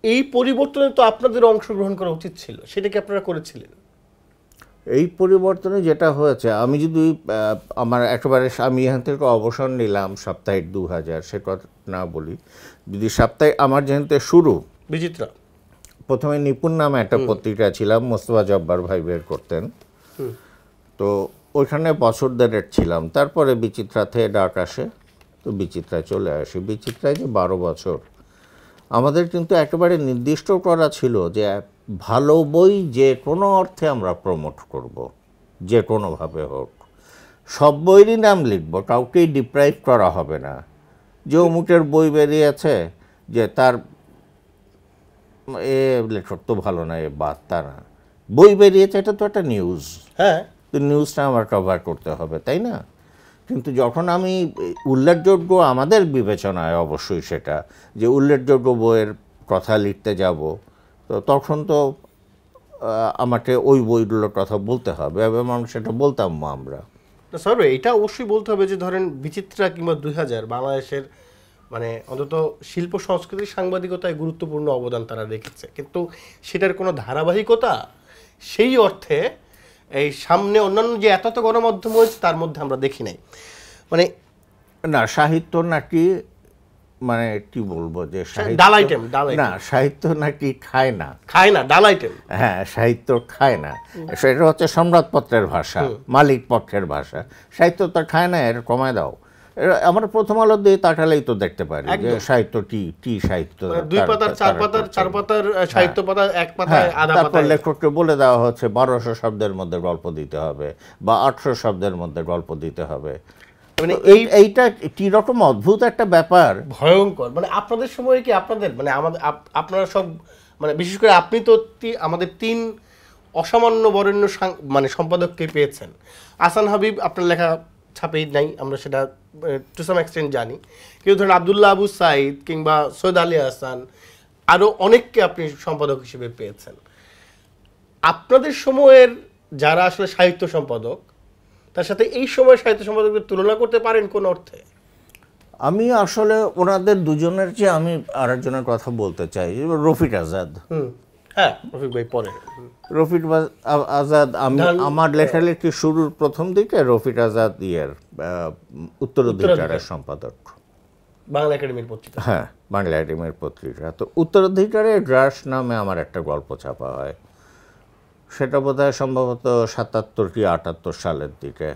এই পরিবর্তনে তো আপনাদের অংশগ্রহণ করা উচিত ছিল, সেটা কি আপনারা করেছিলেন? এই পরিবর্তনে যেটা হয়েছে, আমি যদি আমার একেবারে আমি এখান থেকে অবসর নিলাম সাপ্তাহিক 2000 সে কথা না বলি, যদি সাপ্তাহিক আমার যেহেতু শুরু বিচিত্রা, প্রথমে নিপুণ নামে একটা পত্রিকা ছিলাম, মোস্তফা জব্বার ভাই বের করতেন, তো ওইখানে বছর দেড়েক ছিলাম। তারপরে বিচিত্রা থেকে ডাক আসে, তো বিচিত্রায় চলে আসি। বিচিত্রায় যে 12 বছর, আমাদের কিন্তু একেবারে নির্দিষ্ট করা ছিল যে ভালো বই যে কোনো অর্থে আমরা প্রমোট করব, যে কোনোভাবে হোক, সব বইয়েরই নাম লিখব, কাউকেই ডিপ্রাইভ করা হবে না। যে অমুকের বই বেরিয়েছে, যে তার এ লেখক তো ভালো না, এ বাদ, তা না, বই বেরিয়েছে, এটা তো একটা নিউজ, হ্যাঁ তো নিউজটা আমার কভার করতে হবে, তাই না? কিন্তু যখন আমি উল্লেখযোগ্য, আমাদের বিবেচনায় অবশ্যই সেটা, যে উল্লেখযোগ্য বইয়ের কথা লিখতে যাব, তো তখন তো আমাকে ওই বইগুলোর কথা বলতে হবে, এবং সেটা বলতাম আমরা। স্যার এটা অবশ্যই বলতে হবে যে ধরেন বিচিত্রা কিংবা 2000 বাংলাদেশের মানে অন্তত শিল্প সংস্কৃতির সাংবাদিকতায় গুরুত্বপূর্ণ অবদান তারা রেখেছে, কিন্তু সেটার কোনো ধারাবাহিকতা সেই অর্থে এই সামনে অন্যান্য যে এত গণমাধ্যম হয়েছে তার মধ্যে আমরা দেখি নাই। মানে না, সাহিত্য নাকি, মানে কি বলবো, যে ডাল আইটেম, না, সাহিত্য নাকি খায় না, খায় না, ডাল আইটেম। হ্যাঁ, সাহিত্য খায় না, সেটা হচ্ছে সম্রাটপত্রের ভাষা, মালিক পক্ষের ভাষা। সাহিত্য তো খায় না, এর কমায় দাও। আমরা প্রথম আলো দিয়ে তাকালেই তো দেখতে পারি যে সাহিত্য কি সাহিত্য, 2 পাতার 4 পাতার 4 পাতার সাহিত্য পাতা, 1 পাতায় আধা তারপর পাতায়। লেখককে বলে দেওয়া হচ্ছে 1200 শব্দের মধ্যে গল্প দিতে হবে, বা 800 শব্দের মধ্যে গল্প দিতে হবে। মানে এইটা কি রকম অদ্ভুত একটা ব্যাপার, ভয়ঙ্কর। মানে আপনাদের সময় কি আপনাদের মানে আমাদের আপনারা সব মানে বিশেষ করে আপনি তো আমাদের 3 অসামান্য বরেণ্য মানে সম্পাদককে পেয়েছেন। আহসান হাবিব আপনার লেখা ছাপেই নাই, আমরা সেটা টু সাম এক্সটেন্ট জানি, কিন্তু ধরেন আব্দুল্লাহ আবু সাইদ কিংবা সৈয়দ আলী হাসান, আরও অনেককে আপনি সম্পাদক হিসেবে পেয়েছেন। আপনাদের সময়ের যারা আসলে সাহিত্য সম্পাদক, তার সাথে এই সময় সাহিত্য সম্পাদকদের তুলনা করতে পারেন কোন অর্থে? আমি আসলে ওনাদের দুজনের চেয়ে আমি আরেকজনের কথা বলতে চাই, রফিক আজাদ। হ্যাঁ, রফিক ভাই পরে। রফিক আজাদ, আমি আমার লেখালেখি শুরুর প্রথম দিকে রফিক আজাদ উত্তরাধিকারের সম্পাদক, বাংলা একাডেমির পত্রিকা। হ্যাঁ, বাংলা একাডেমির পত্রিকা। তো উত্তরাধিকারের ড্রাস নামে আমার একটা গল্প ছাপা হয়, সেটা বোধহয় সম্ভবত 77 কি 78 সালের দিকে।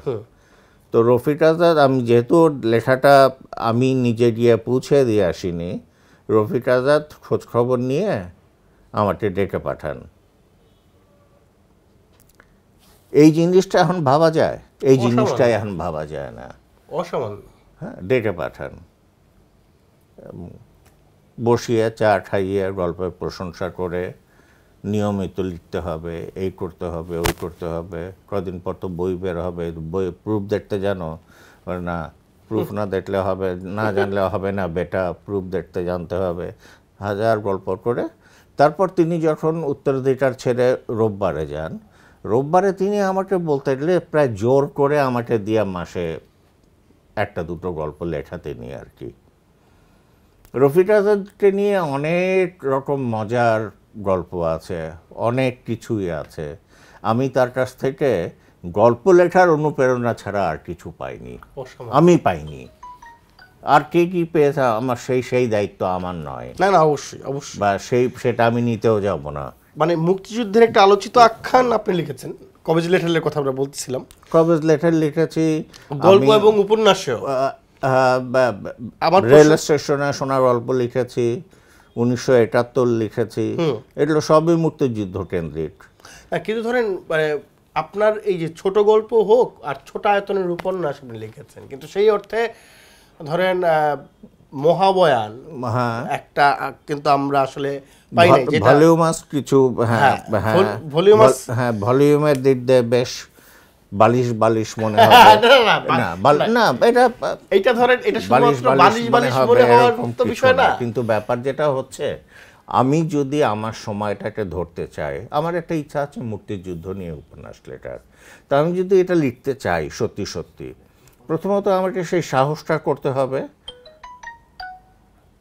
তো রফিক আজাদ, আমি যেহেতু লেখাটা আমি নিজে গিয়ে পৌঁছে দিয়ে আসিনি, রফিক আজাদ খোঁজ খবর নিয়ে আমাকে ডেকে পাঠান। এই জিনিসটা এখন ভাবা যায়, এই জিনিসটা এখন ভাবা যায় না, অসামান্য। হ্যাঁ, ডেকে পাঠান, বসিয়ে চা খাইয়ে গল্পের প্রশংসা করে, নিয়মিত লিখতে হবে, এই করতে হবে, ওই করতে হবে, কদিন পর তো বই বের হবে, বই প্রুফ দেখতে জানো না, প্রুফ না দেখলে হবে না, জানলে হবে না বেটা, প্রুফ দেখতে জানতে হবে, হাজার গল্প করে। তারপর তিনি যখন উত্তরাধিকার ছেড়ে রোববারে যান, রোববারে তিনি আমাকে বলতে গেলে প্রায় জোর করে আমাকে দিয়া মাসে 1-2 গল্প লেখা তিনি আর কি। রফিক আজাদকে নিয়ে অনেক রকম মজার গল্প আছে, অনেক কিছুই আছে। আমি তার কাছ থেকে গল্প লেখার অনুপ্রেরণা ছাড়া আর কিছু পাইনি, আমি পাইনি। আর কে কি পেয়েছে আমার সেই দায়িত্ব আমার নয়, না না, অবশ্যই অবশ্যই, বা সেটা আমি নিতেও যাব না। মানে মুক্তিযুদ্ধের একটা আলোচিত আখ্যান আপনি লিখেছেন, কবেজ লেটারের কথা আমরা বলতেছিলাম। কবেজ লেটার লিখেছি, গল্প এবং উপন্যাসেও আমার রেল স্টেশনে সোনার গল্প লিখেছি, 1971 লিখেছি, এগুলো সবই মুক্তিযুদ্ধ কেন্দ্রিক। কিন্তু ধরেন মানে আপনার এই যে ছোট গল্প হোক আর ছোট আয়তনের উপন্যাস আপনি লিখেছেন, কিন্তু সেই অর্থে ধরেন মহাবয়ান একটা কিন্তু আমরা আসলে পাই নাই, যেটা ভলিউমাস কিছু, ভলিউমের দিক দিয়ে বেশ বালিশ বালিশ মনে হবে না, এটা ধরেন এটা শুধুমাত্র বালিশ বালিশ মনে হওয়ার তো বিষয় না। কিন্তু ব্যাপার যেটা হচ্ছে, আমি যদি আমার সময়টাকে ধরতে চাই, আমার একটা ইচ্ছা আছে মুক্তিযুদ্ধ নিয়ে উপন্যাস লেখার, তা আমি যদি এটা লিখতে চাই সত্যি সত্যি, প্রথমত আমাকে সেই সাহসটা করতে হবে,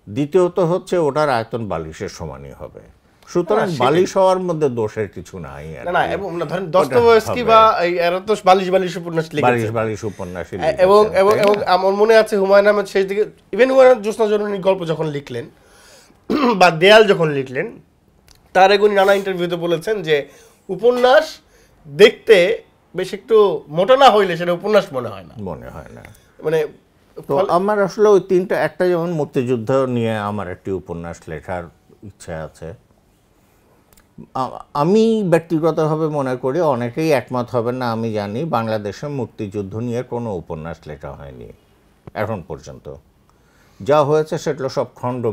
দ্বিতীয়ত হচ্ছে ওটার আয়তন বালিশের সমানই হবে। সুতরাং বালিশ হওয়ার মধ্যে দোষের কিছু নাই। না, এবং ধরেন দস্তয়েভস্কি বা এরা তো বালিশ বালিশ উপন্যাস লিখেছে, বালিশ উপন্যাস, এবং এবং এবং আমার মনে আছে হুমায়ুন আহমেদ শেষ দিকে, ইভেন হুমায়ুন জ্যোৎস্না জননী গল্প যখন লিখলেন বা দেয়াল যখন লিখলেন, তার আগে উনি নানা ইন্টারভিউতে বলেছেন যে উপন্যাস দেখতে বেশ একটু মোটা না হইলে সেটা উপন্যাস মনে হয় না। মানে তো আমার আসলে ওই তিনটা, একটা যেমন মুক্তিযুদ্ধ নিয়ে আমার একটি উপন্যাস লেখার ইচ্ছা আছে। আমি ব্যক্তিগতভাবে মনে করি, অনেকেই একমত হবেন না আমি জানি, বাংলাদেশে মুক্তিযুদ্ধ নিয়ে কোনো উপন্যাস লেখা হয়নি এখন পর্যন্ত। যা হয়েছে সেগুলো সব খণ্ড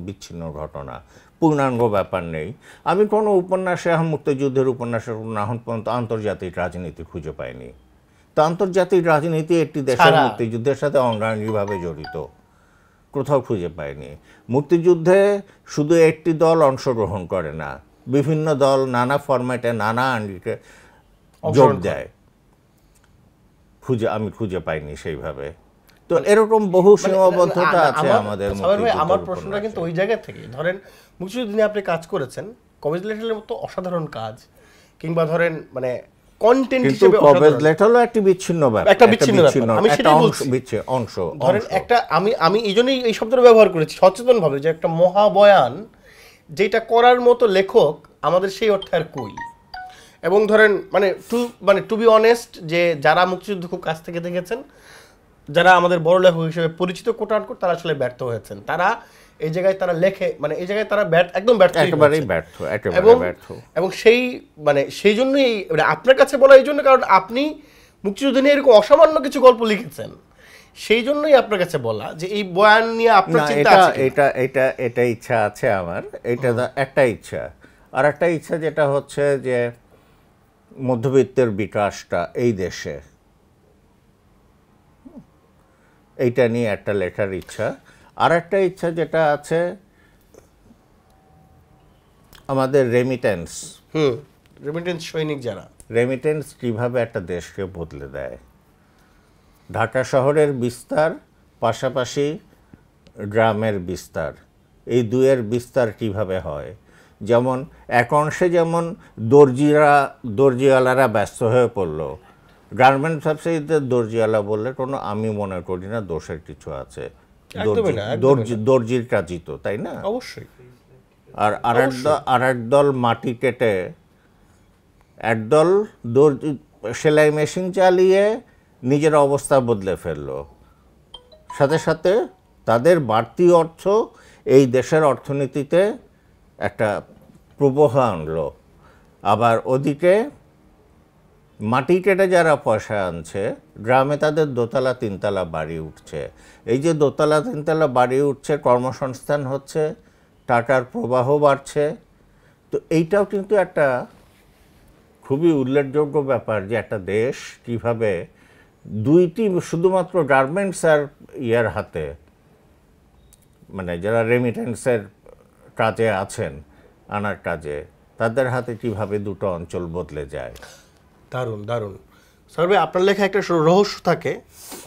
বিচ্ছিন্ন ঘটনা, পূর্ণাঙ্গ ব্যাপার নেই। আমি কোনো উপন্যাসে মুক্তিযুদ্ধের উপন্যাসের এখন পর্যন্ত আন্তর্জাতিক রাজনীতি খুঁজে পাইনি। তো আন্তর্জাতিক রাজনীতি একটি দেশের মুক্তিযুদ্ধের সাথে অঙ্গাঙ্গিভাবে জড়িত, কোথাও খুঁজে পাইনি। মুক্তিযুদ্ধে শুধু একটি দল অংশগ্রহণ করে না, বিভিন্ন দল নানা ফরম্যাটে নানা আঙ্গিকে যোগ দেয়, আমি খুঁজে পাইনি সেইভাবে। তো এরকম বহু সীমাবদ্ধতা আছে আমাদের। আমার প্রশ্নটা কিন্তু ওই জায়গা থেকে, ধরেন মুক্তিযুদ্ধ নিয়ে আপনি কাজ করেছেন, কবিজ লেটারের মতো অসাধারণ কাজ, কিংবা ধরেন মানে কন্টেন্ট হিসেবে কবিজ লেটার হলো একটি বিচ্ছিন্ন ব্যাপার, একটা বিচ্ছিন্ন ব্যাপার, আমি সেটাই বলছি, অংশ। ধরেন একটা আমি এইজন্যই এই শব্দটা ব্যবহার করেছি সচেতন ভাবে, যে একটা মহাবয়ান যেটা করার মতো লেখক আমাদের সেই অর্থে আর কই। এবং ধরেন টু বি অনেস্ট, যে যারা মুক্তিযুদ্ধ খুব কাছ থেকে দেখেছেন, যারা আমাদের বড় লেখক হিসেবে পরিচিত কোটান কোট, তারা আসলে ব্যর্থ হয়েছেন। তারা এই জায়গায় তারা লেখে, মানে এই জায়গায় তারা একদম ব্যর্থ, এবং সেই জন্যই আপনার কাছে বলা, এই জন্য কারণ আপনি মুক্তিযুদ্ধ নিয়ে এরকম অসামান্য কিছু গল্প লিখেছেন, সেই জন্যই আপনার কাছে বলা যে এই বয়ান নিয়ে আপনার চিন্তা আছে। এটা ইচ্ছা আছে আমার, এটা একটা ইচ্ছা। আর একটা ইচ্ছা যেটা হচ্ছে যে মধ্যবিত্তের বিকাশটা এই দেশে, এইটা নিয়ে একটা লেখার ইচ্ছা। আর একটা ইচ্ছা যেটা আছে আমাদের রেমিটেন্স সৈনিক, যারা রেমিটেন্স কিভাবে একটা দেশকে বদলে দেয়। ঢাকা শহরের বিস্তার, পাশাপাশি গ্রামের বিস্তার, এই দুয়ের বিস্তার কিভাবে হয়। যেমন এক অংশে যেমন দর্জিওয়ালারা ব্যস্ত হয়ে পড়লো, গার্মেন্টস ব্যবসায়ীদের দর্জিওয়ালা বললে কোনো, আমি মনে করি না দোষের কিছু আছে, দর্জির কাজই তো, তাই না? অবশ্যই। আর একদল মাটি কেটে, একদল সেলাই মেশিন চালিয়ে নিজের অবস্থা বদলে ফেললো, সাথে সাথে তাদের বাড়তি অর্থ এই দেশের অর্থনীতিতে একটা প্রবাহ আনলো। আবার ওদিকে মাটি কেটে যারা পয়সা আনছে, গ্রামে তাদের দোতলা তিনতলা বাড়ি উঠছে। এই যে দোতলা তিনতলা বাড়ি উঠছে, কর্মসংস্থান হচ্ছে, টাকার প্রবাহ বাড়ছে। তো এইটাও কিন্তু একটা খুবই উল্লেখযোগ্য ব্যাপার, যে একটা দেশ কিভাবে দুইটি শুধুমাত্র গার্মেন্টস আর ইয়ার হাতে, মানে যারা রেমিটেন্সের কাজে আছেন, আনার কাজে, তাদের হাতে কিভাবে দুটো অঞ্চল বদলে যায়। দারুণ দারুণ স্যার ভাই, আপনার লেখা একটা রহস্য থাকে,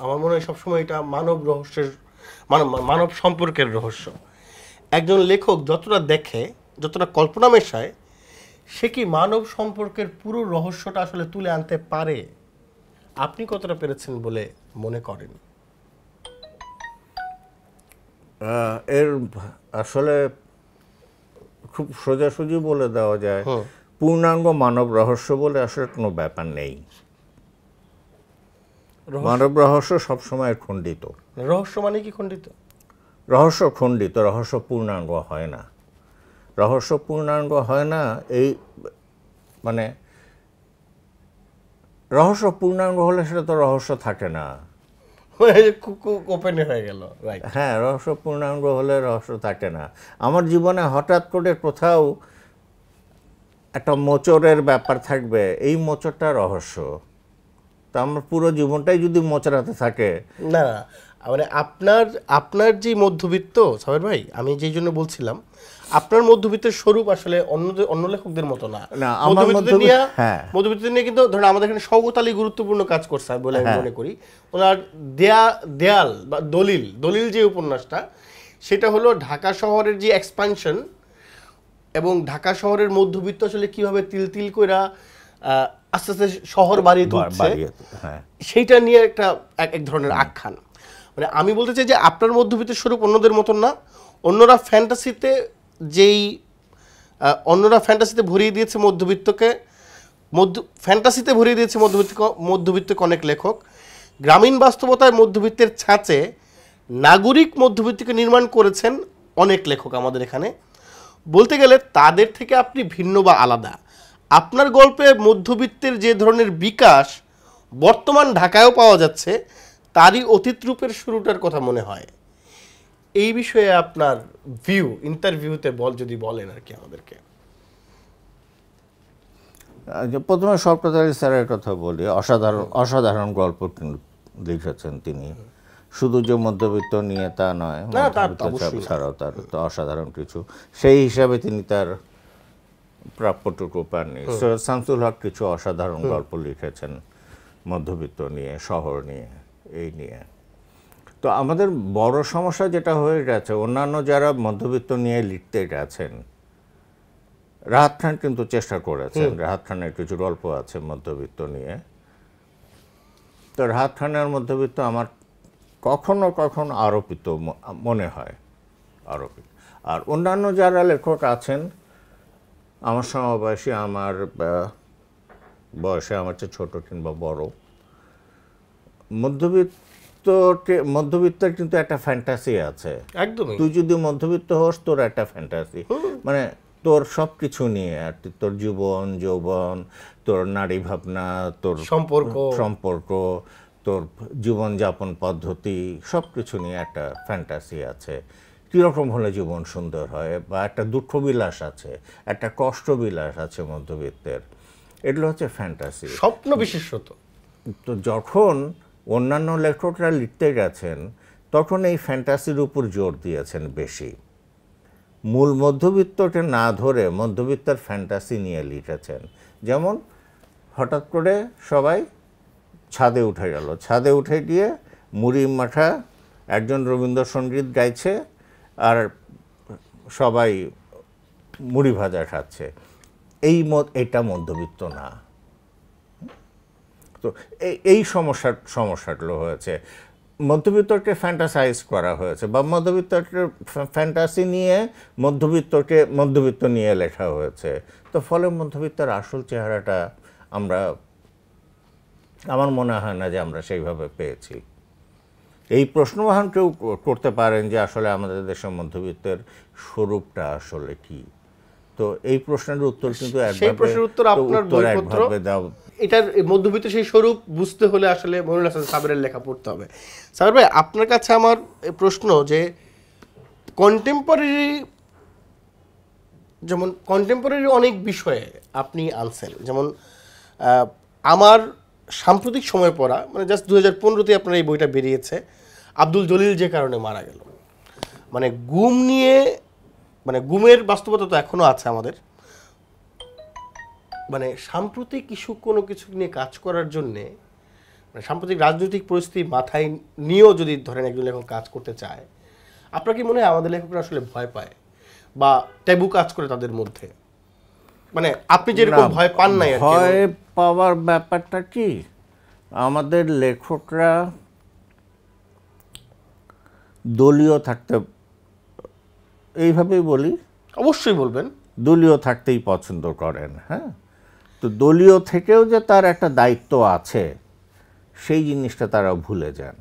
আমার মনে হয় সবসময় এটা মানব সম্পর্কের রহস্য। একজন লেখক যতটা দেখে, যতটা কল্পনা মেশায়, সে কি মানব সম্পর্কের পুরো রহস্যটা আসলে তুলে আনতে পারে? আপনি কতটা পেরেছেন বলে মনে করেন? এর আসলে খুব সোজাসুজি বলে দেওয়া যায়, পূর্ণাঙ্গ মানব রহস্য বলে আসলে কোনো ব্যাপার নেই। মানব রহস্য সবসময় খণ্ডিত। রহস্য মানে কি খণ্ডিত? রহস্য খণ্ডিত, রহস্য পূর্ণাঙ্গ হয় না। রহস্য পূর্ণাঙ্গ হয় না, এই মানে রহস্য পূর্ণাঙ্গ হলে সেটা তো রহস্য থাকে না। ওপেন হয়ে গেল, রাইট। হ্যাঁ, রহস্য পূর্ণাঙ্গ হলে রহস্য থাকে না। আমার জীবনে হঠাৎ করে কোথাও একটা মোচড়ের ব্যাপার থাকবে, এই মোচড়টা রহস্য। তা আমার পুরো জীবনটাই যদি মোচড়াতে থাকে। না, মানে আপনার যে মধ্যবিত্ত সাবের ভাই, আমি যেই জন্য বলছিলাম আপনার মধ্যবিত্তের স্বরূপ আসলে অন্য লেখকদের মতো না। মধ্যবিত্তদের নিয়ে কিন্তু ধরেন আমাদের এখানে শওকত আলী গুরুত্বপূর্ণ কাজ করছে বলে আমি মনে করি। ওনার দেয়াল বা দলিল যে উপন্যাসটা, সেটা হলো ঢাকা শহরের যে এক্সপানশন এবং ঢাকা শহরের মধ্যবিত্ত আসলে কিভাবে তিল তিল কইরা আস্তে আস্তে শহর বাড়িয়ে তুলছে, সেইটা নিয়ে একটা এক ধরনের আখ্যান। মানে আমি বলতে চাই যে আপনার মধ্যবিত্তের স্বরূপ অন্যদের মতন না। অন্যরা ফ্যান্টাসিতে ভরিয়ে দিয়েছে মধ্যবিত্তকে, মধ্যবিত্তকে অনেক লেখক। গ্রামীণ বাস্তবতায় মধ্যবিত্তের ছাঁচে নাগরিক মধ্যবিত্তকে নির্মাণ করেছেন অনেক লেখক আমাদের এখানে। বলতে গেলে তাদের থেকে আপনি ভিন্ন বা আলাদা। আপনার গল্পে মধ্যবিত্তের যে ধরনের বিকাশ বর্তমান ঢাকায়ও পাওয়া যাচ্ছে, তারই অতীত রূপের শুরুটার কথা মনে হয়। এই বিষয়ে আপনার ইন্টারভিউতে যদি বলেন আর কি আমাদেরকে। প্রথমে শওকত আলী স্যারের কথা বলি। অসাধারণ গল্প লিখেছেন তিনি। শুধু যে মধ্যবিত্ত নিয়ে তা নয়, ছাড়াও তার তো অসাধারণ কিছু, সেই হিসাবে তিনি তার প্রাপ্যটুকু পাননি। সৈয়দ শামসুল হক কিছু অসাধারণ গল্প লিখেছেন মধ্যবিত্ত নিয়ে, শহর নিয়ে, এই নিয়ে। তো আমাদের বড় সমস্যা যেটা হয়ে গেছে, অন্যান্য যারা মধ্যবিত্ত নিয়ে লিখতে গেছেন, রাহাত খান কিন্তু চেষ্টা করেছেন। রাহাত খানের কিছু গল্প আছে মধ্যবিত্ত নিয়ে। তো রাহাত খানের মধ্যবিত্ত আমার কখনো কখনো আরোপিত মনে হয়, আরোপিত। আর অন্যান্য যারা লেখক আছেন আমার সমবয়সী, আমার বয়সে আমার চেয়ে ছোট কিংবা বড়, মধ্যবিত্তের কিন্তু একটা ফ্যান্টাসি আছে। একদমই। তুই যদি মধ্যবিত্ত হোস, তোর একটা ফ্যান্টাসি, মানে তোর সব কিছু নিয়ে, আর তোর জীবন যৌবন, তোর নারী ভাবনা, তোর সম্পর্ক, তোর জীবনযাপন পদ্ধতি, সব কিছু নিয়ে একটা ফ্যান্টাসি আছে। কীরকম হলে জীবন সুন্দর হয়, বা একটা দুঃখ বিলাস আছে, একটা কষ্ট বিলাস আছে মধ্যবিত্তের। এগুলো হচ্ছে ফ্যান্টাসি, স্বপ্ন বিশেষত। তো যখন অন্যান্য লেখকরা লিখতে গেছেন, তখন এই ফ্যান্টাসির উপর জোর দিয়েছেন বেশি। মূল মধ্যবিত্তকে না ধরে মধ্যবিত্তের ফ্যান্টাসি নিয়ে লিখেছেন। যেমন হঠাৎ করে সবাই ছাদে উঠে গেল, ছাদে উঠে গিয়ে মুড়ি মাখা একজন রবীন্দ্রসঙ্গীত গাইছে, আর সবাই মুড়ি ভাজা খাচ্ছে। এটা মধ্যবিত্ত না। তো এই সমস্যাগুলো হয়েছে। মধ্যবিত্তকে ফ্যান্টাসাইজ করা হয়েছে, বা মধ্যবিত্তকে ফ্যান্টাসি নিয়ে মধ্যবিত্ত নিয়ে লেখা হয়েছে। তো ফলে মধ্যবিত্তের আসল চেহারাটা আমার মনে হয় না যে আমরা সেইভাবে পেয়েছি। এই প্রশ্নবাহন কেউ করতে পারেন যে আসলে আমাদের দেশের মধ্যবিত্তের স্বরূপটা আসলে কি। তো এই প্রশ্নের উত্তর কিন্তু এটার মধ্যবিত্ত সেই স্বরূপ বুঝতে হলে আসলে মইনুল হাসান সাবেরের লেখা পড়তে হবে। সাবের ভাই, আপনার কাছে আমার প্রশ্ন যে কন্টেম্পোরারি অনেক বিষয়ে আপনি আনছেন, যেমন আমার সাম্প্রতিক সময় পড়া, মানে জাস্ট 2015-তে আপনার এই বইটা বেরিয়েছে, আব্দুল জলিল যে কারণে মারা গেল। মানে গুমের বাস্তবতা তো এখনো আছে আমাদের। মানে সাম্প্রতিক কোনো কিছু নিয়ে কাজ করার জন্যে, মানে সাম্প্রতিক রাজনৈতিক পরিস্থিতি মাথায় নিয়েও যদি ধরেন একজন লেখক কাজ করতে চায়, আপনার কি মনে হয় আমাদের লেখকরা আসলে ভয় পায় বা ট্যাবু কাজ করে তাদের মধ্যে? মানে আপনি যেরকম ভয় পান নাই। ভয় পাওয়ার ব্যাপারটা কি, আমাদের লেখকরা দলীয় থাকতে, এইভাবেই বলি, অবশ্যই বলবেন, দলীয় থাকতেই পছন্দ করেন। হ্যাঁ, তো দলীয় থেকেও যে তার একটা দায়িত্ব আছে, সেই জিনিসটা তারা ভুলে যান।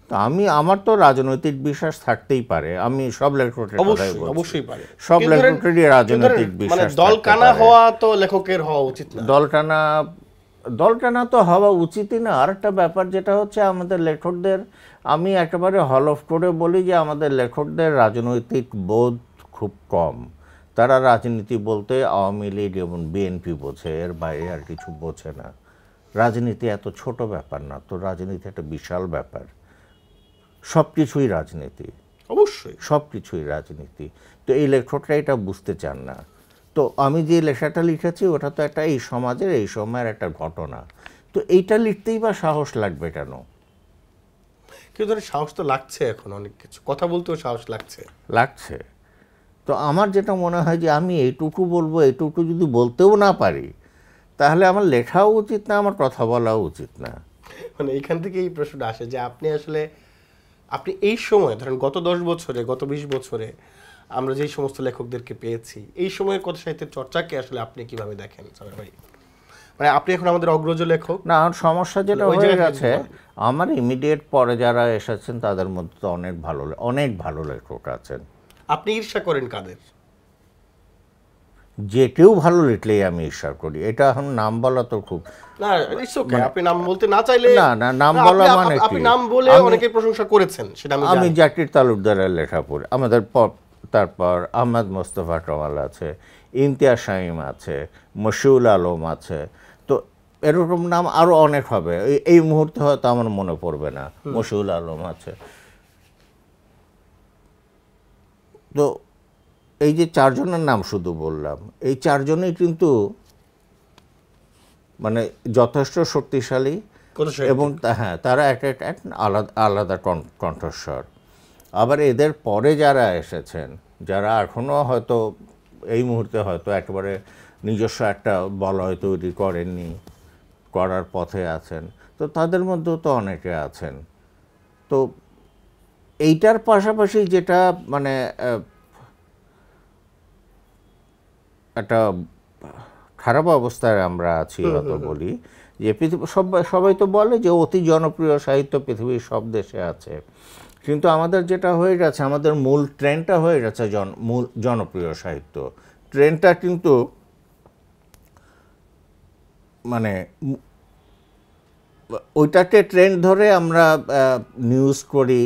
তো আমার তো রাজনৈতিক বিশ্বাস থাকতেই পারে, আমি সব লেখকের কথাই বলছি, অবশ্যই পারে। সব কিন্তু ধরেন- লেখকেরই রাজনৈতিক মানে বিশ্বাস দল থাকতে কানা পারে। হওয়া তো লেখকের হওয়া উচিত না। দলটানা তো হওয়া উচিতই না। আরেকটা ব্যাপার যেটা হচ্ছে আমাদের লেখকদের, আমি একেবারে হলফ করে বলি যে আমাদের লেখকদের রাজনৈতিক বোধ খুব কম। তারা রাজনীতি বলতে আওয়ামী লীগ এবং বিএনপি বোঝে, এর বাইরে আর কিছু বোঝে না। রাজনীতি এত ছোট ব্যাপার না তো, রাজনীতি একটা বিশাল ব্যাপার, সব কিছুই রাজনীতি, অবশ্যই সব কিছুই রাজনীতি। তো এই লেখকরা এটা বুঝতে চান না। তো আমি যে লেখাটা লিখেছি ওটা তো একটা এই সমাজের এই সময়ের একটা ঘটনা, তো এইটা লিখতেই বা সাহস লাগবে কেন? কিন্তু ধরেন সাহস তো লাগছে, এখন অনেক কিছু কথা বলতেও সাহস লাগছে। তো আমার যেটা মনে হয় যে আমি এইটুকু বলবো, এইটুকু যদি বলতেও না পারি তাহলে আমার লেখাও উচিত না, আমার কথা বলাও উচিত না। মানে এইখান থেকে এই প্রশ্নটা আসে যে আপনি এই সময় ধরেন গত 10 বছরে, গত 20 বছরে আমরা যেই সমস্ত লেখকদেরকে পেয়েছি, এই সময়ের কথা সাহিত্যের চর্চাকে আসলে আপনি কিভাবে দেখেন সাবের ভাই? মানে আপনি এখন আমাদের অগ্রজ লেখক। না, আমার সমস্যা যেটা ওই হয়ে জায়গায় গেছে, আমার ইমিডিয়েট পরে যারা এসেছেন তাদের মধ্যে তো অনেক ভালো লেখক আছেন। আপনি ঈর্ষা করেন কাদের? যে কেউ ভালো লিখলেই আমি ঈর্ষা করি, এটা এখন নাম বলা তো খুব না, ইটস ওকে, আপনি নাম বলতে না চাইলে না, নাম বলা মানে কি? আপনি নাম বলে অনেকে প্রশংসা করেছেন, সেটা আমি আমি জানি। জাকির তালুকদারের লেখা পড়ি, আমাদের তারপর আহমদ মোস্তফা কামাল আছে, ইমতিয়াজ শামীম আছে, মশিউল আলম আছে, তো এরকম নাম আরো অনেক হবে, এই মুহূর্তে হয়তো আমার মনে পড়বে না। মশিউল আলম আছে। তো এই যে 4 জনের নাম শুধু বললাম, এই 4 জনেই কিন্তু মানে যথেষ্ট শক্তিশালী এবং হ্যাঁ, তারা এক আলাদা আলাদা কণ্ঠস্বর। আবার এদের পরে যারা এসেছেন, যারা এখনও হয়তো এই মুহূর্তে হয়তো একেবারে নিজস্ব একটা বলয় তৈরি করেননি, করার পথে আছেন, তো তাদের মধ্যেও তো অনেকে আছেন। তো এইটার পাশাপাশি যেটা মানে একটা খারাপ অবস্থায় আমরা আছি হয়তো বলি, যে পৃথিবী সবাই তো বলে যে অতি জনপ্রিয় সাহিত্য পৃথিবীর সব দেশে আছে, কিন্তু আমাদের যেটা হয়ে গেছে, আমাদের মূল ট্রেন্ডটা হয়ে গেছে মূল জনপ্রিয় সাহিত্য। ট্রেন্ডটা কিন্তু মানে ওইটাকে ট্রেন্ড ধরে আমরা নিউজ করি,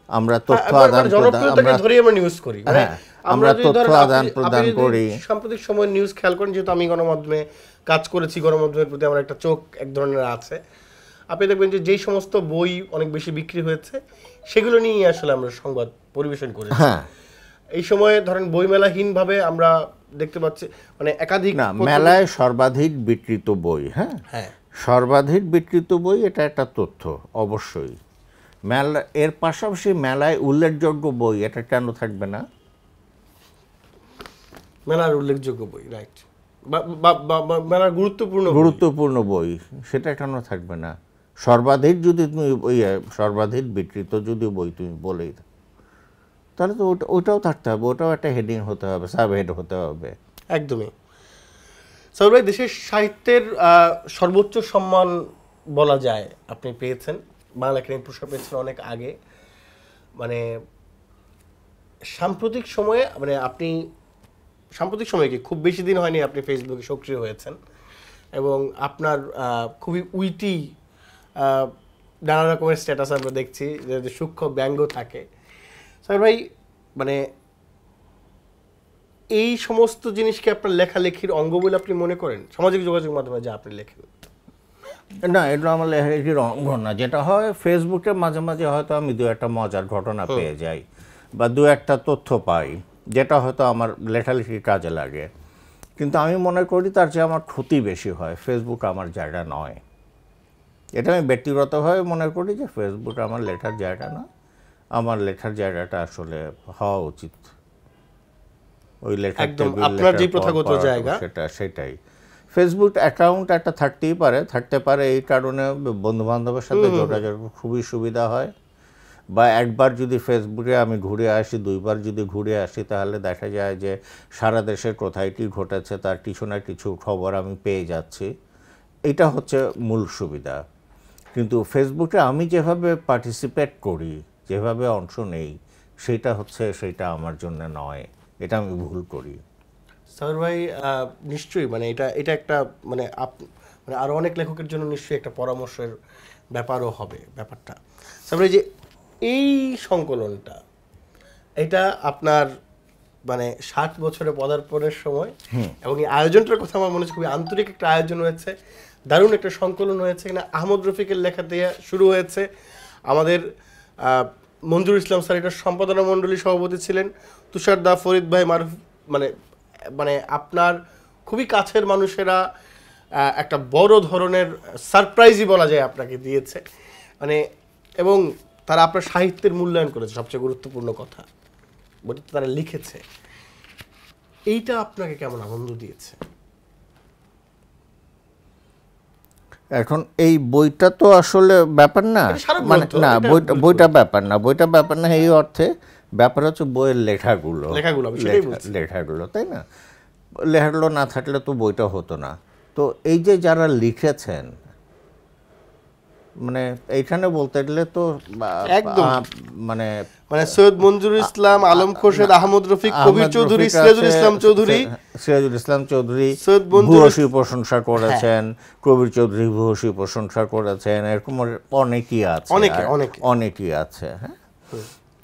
আমরা তথ্য আদান প্রদান করি। সাম্প্রতিক সময় নিউজ খেয়াল করেন, যেহেতু আমি গণমাধ্যমে কাজ করেছি, গণমাধ্যমের প্রতি আমার একটা চোখ এক ধরনের আছে। আপনি দেখবেন যে যেই সমস্ত বই অনেক বেশি বিক্রি হয়েছে সেগুলো নিয়ে আসলে আমরা সংবাদ পরিবেশন করি। হ্যাঁ, এই সময়ে ধরেন বইমেলাহীন ভাবে আমরা দেখতে পাচ্ছি মানে একাধিক না, মেলায় সর্বাধিক বিক্রিত বই, হ্যাঁ সর্বাধিক বিক্রিত বই, এটা একটা তথ্য অবশ্যই। মেলা এর পাশাপাশি মেলায় উল্লেখযোগ্য বই, এটা কেন থাকবে না? মেলার উল্লেখযোগ্য বই, রাইট, মেলার গুরুত্বপূর্ণ বই, সেটা কেন থাকবে না? সর্বাধিক যদি তুমি সর্বাধিক বিক্রিত যদি বই তুমি বলেই তাহলে তো ওটাও থাকতে হবে, ওটাও একটা হেডিং হতে হবে, সাব হেড হতে হবে। একদমই। সাবির ভাই, দেশের সাহিত্যের সর্বোচ্চ সম্মান বলা যায় আপনি পেয়েছেন, বাংলা একাডেমি পুরস্কার পেয়েছেন অনেক আগে। মানে সাম্প্রতিক সময়ে, মানে আপনি সাম্প্রতিক সময়ে কি খুব বেশি দিন হয়নি আপনি ফেসবুকে সক্রিয় হয়েছেন, এবং আপনার খুবই উইটি নানা রকমের স্ট্যাটাস আমরা দেখছি, যে সূক্ষ্ম ব্যঙ্গ থাকে। স্যার ভাই, মানে এই সমস্ত জিনিসকে আপনার লেখালেখির অঙ্গ বলে আপনি মনে করেন, সামাজিক যোগাযোগ মাধ্যমে যা আপনি লেখেন? না, এটা আমার লেখালেখির অঙ্গ না। যেটা হয় ফেসবুকে মাঝে মাঝে হয়তো আমি 2-1টা মজার ঘটনা পেয়ে যাই বা 2-1টা তথ্য পাই, যেটা হয়তো আমার লেখালেখির কাজে লাগে, কিন্তু আমি মনে করি তার চেয়ে আমার ক্ষতি বেশি হয়। ফেসবুক আমার জায়গা নয়, এটা আমি ব্যক্তিগতভাবে মনে করি যে ফেসবুক আমার লেখার জায়গা না। আমার লেখার জায়গাটা আসলে হওয়া উচিত ওই লেখার আপনার যে প্রথাগত জায়গা, সেটাই। ফেসবুক অ্যাকাউন্ট একটা থাকতে পারে এই কারণে বন্ধুবান্ধবের সাথে যোগাযোগ খুবই সুবিধা হয়, বা একবার যদি ফেসবুকে আমি ঘুরে আসি, 2বার যদি ঘুরে আসি, তাহলে দেখা যায় যে সারা দেশের কোথায় কী ঘটেছে তার কিছু না কিছু খবর আমি পেয়ে যাচ্ছি। এটা হচ্ছে মূল সুবিধা। কিন্তু ফেসবুকে আমি যেভাবে পার্টিসিপেট করি, যেভাবে অংশ নেই, সেটা আমার জন্য নয়, এটা আমি ভুল করি। সাবির ভাই নিশ্চয়ই মানে এটা একটা মানে মানে আরো অনেক লেখকের জন্য নিশ্চয়ই একটা পরামর্শের ব্যাপারও হবে ব্যাপারটা। সাবির ভাই, যে এই সংকলনটা এটা আপনার মানে 60 বছরে পদার্পণের সময়, এবং এই আয়োজনটার কথা আমার মনে হচ্ছে খুবই আন্তরিক একটা আয়োজন হয়েছে, দারুণ একটা সংকলন হয়েছে। এখানে আহমদ রফিকের লেখা দিয়ে শুরু হয়েছে। আমাদের মঞ্জুর ইসলাম স্যার এটার সম্পাদনা মণ্ডলী সভাপতি ছিলেন, তুষার দা, ফরিদ ভাই, মারুফ, মানে মানে আপনার খুবই কাছের মানুষেরা একটা বড় ধরনের সারপ্রাইজই বলা যায় আপনাকে দিয়েছে, মানে এবং তারা আপনার সাহিত্যের মূল্যায়ন করেছে, সবচেয়ে গুরুত্বপূর্ণ কথা বইটা তারা লিখেছে। এইটা আপনাকে কেমন আনন্দ দিয়েছে? এখন এই বইটা তো আসলে ব্যাপার না, মানে না বইটা ব্যাপার না এই অর্থে, ব্যাপার হচ্ছে বইয়ের লেখাগুলো, তাই না? লেখাগুলো না থাকলে তো বইটা হতো না। তো এই যে যারা লিখেছেন, মানে এইখানে বলতে গেলে তো মানে সৈয়দ মঞ্জুর ইসলাম, আলম খোরশেদ, আহমদ রফিক, কবির চৌধুরী, সিরাজুল ইসলাম চৌধুরী ভূয়সী প্রশংসা করেছেন, কবির চৌধুরী ভূয়সী প্রশংসা করেছেন, এরকম অনেকেই আছে। হ্যাঁ,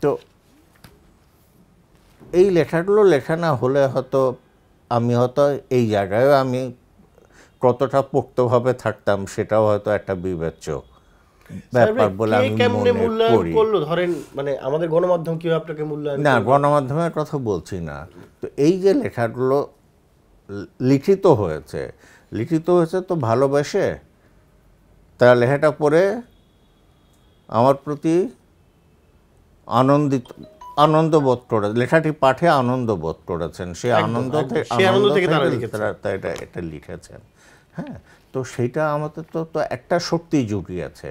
তো এই লেখাগুলো লেখা না হলে হয়তো আমি হয়তো এই জায়গায় আমি কতটা পোক্তভাবে থাকতাম সেটাও হয়তো একটা বিবেচ্য ব্যাপার বলে আমি মনে করি। ধরেন মানে আমাদের গণমাধ্যম কিভাবে আপনাকে মূল্যায়ন, না গণমাধ্যমের কথা বলছি না, তো এই যে লেখাগুলো লিখিত হয়েছে তো ভালোবেসে, তার লেখাটা পড়ে আমার প্রতি আনন্দ বোধ করে, লেখাটি পাঠে আনন্দ বোধ করেছেন, সেই আনন্দ থেকে এটা লিখেছেন। হ্যাঁ, তো সেইটা আমাদের তো একটা শক্তি জুগিয়েছে,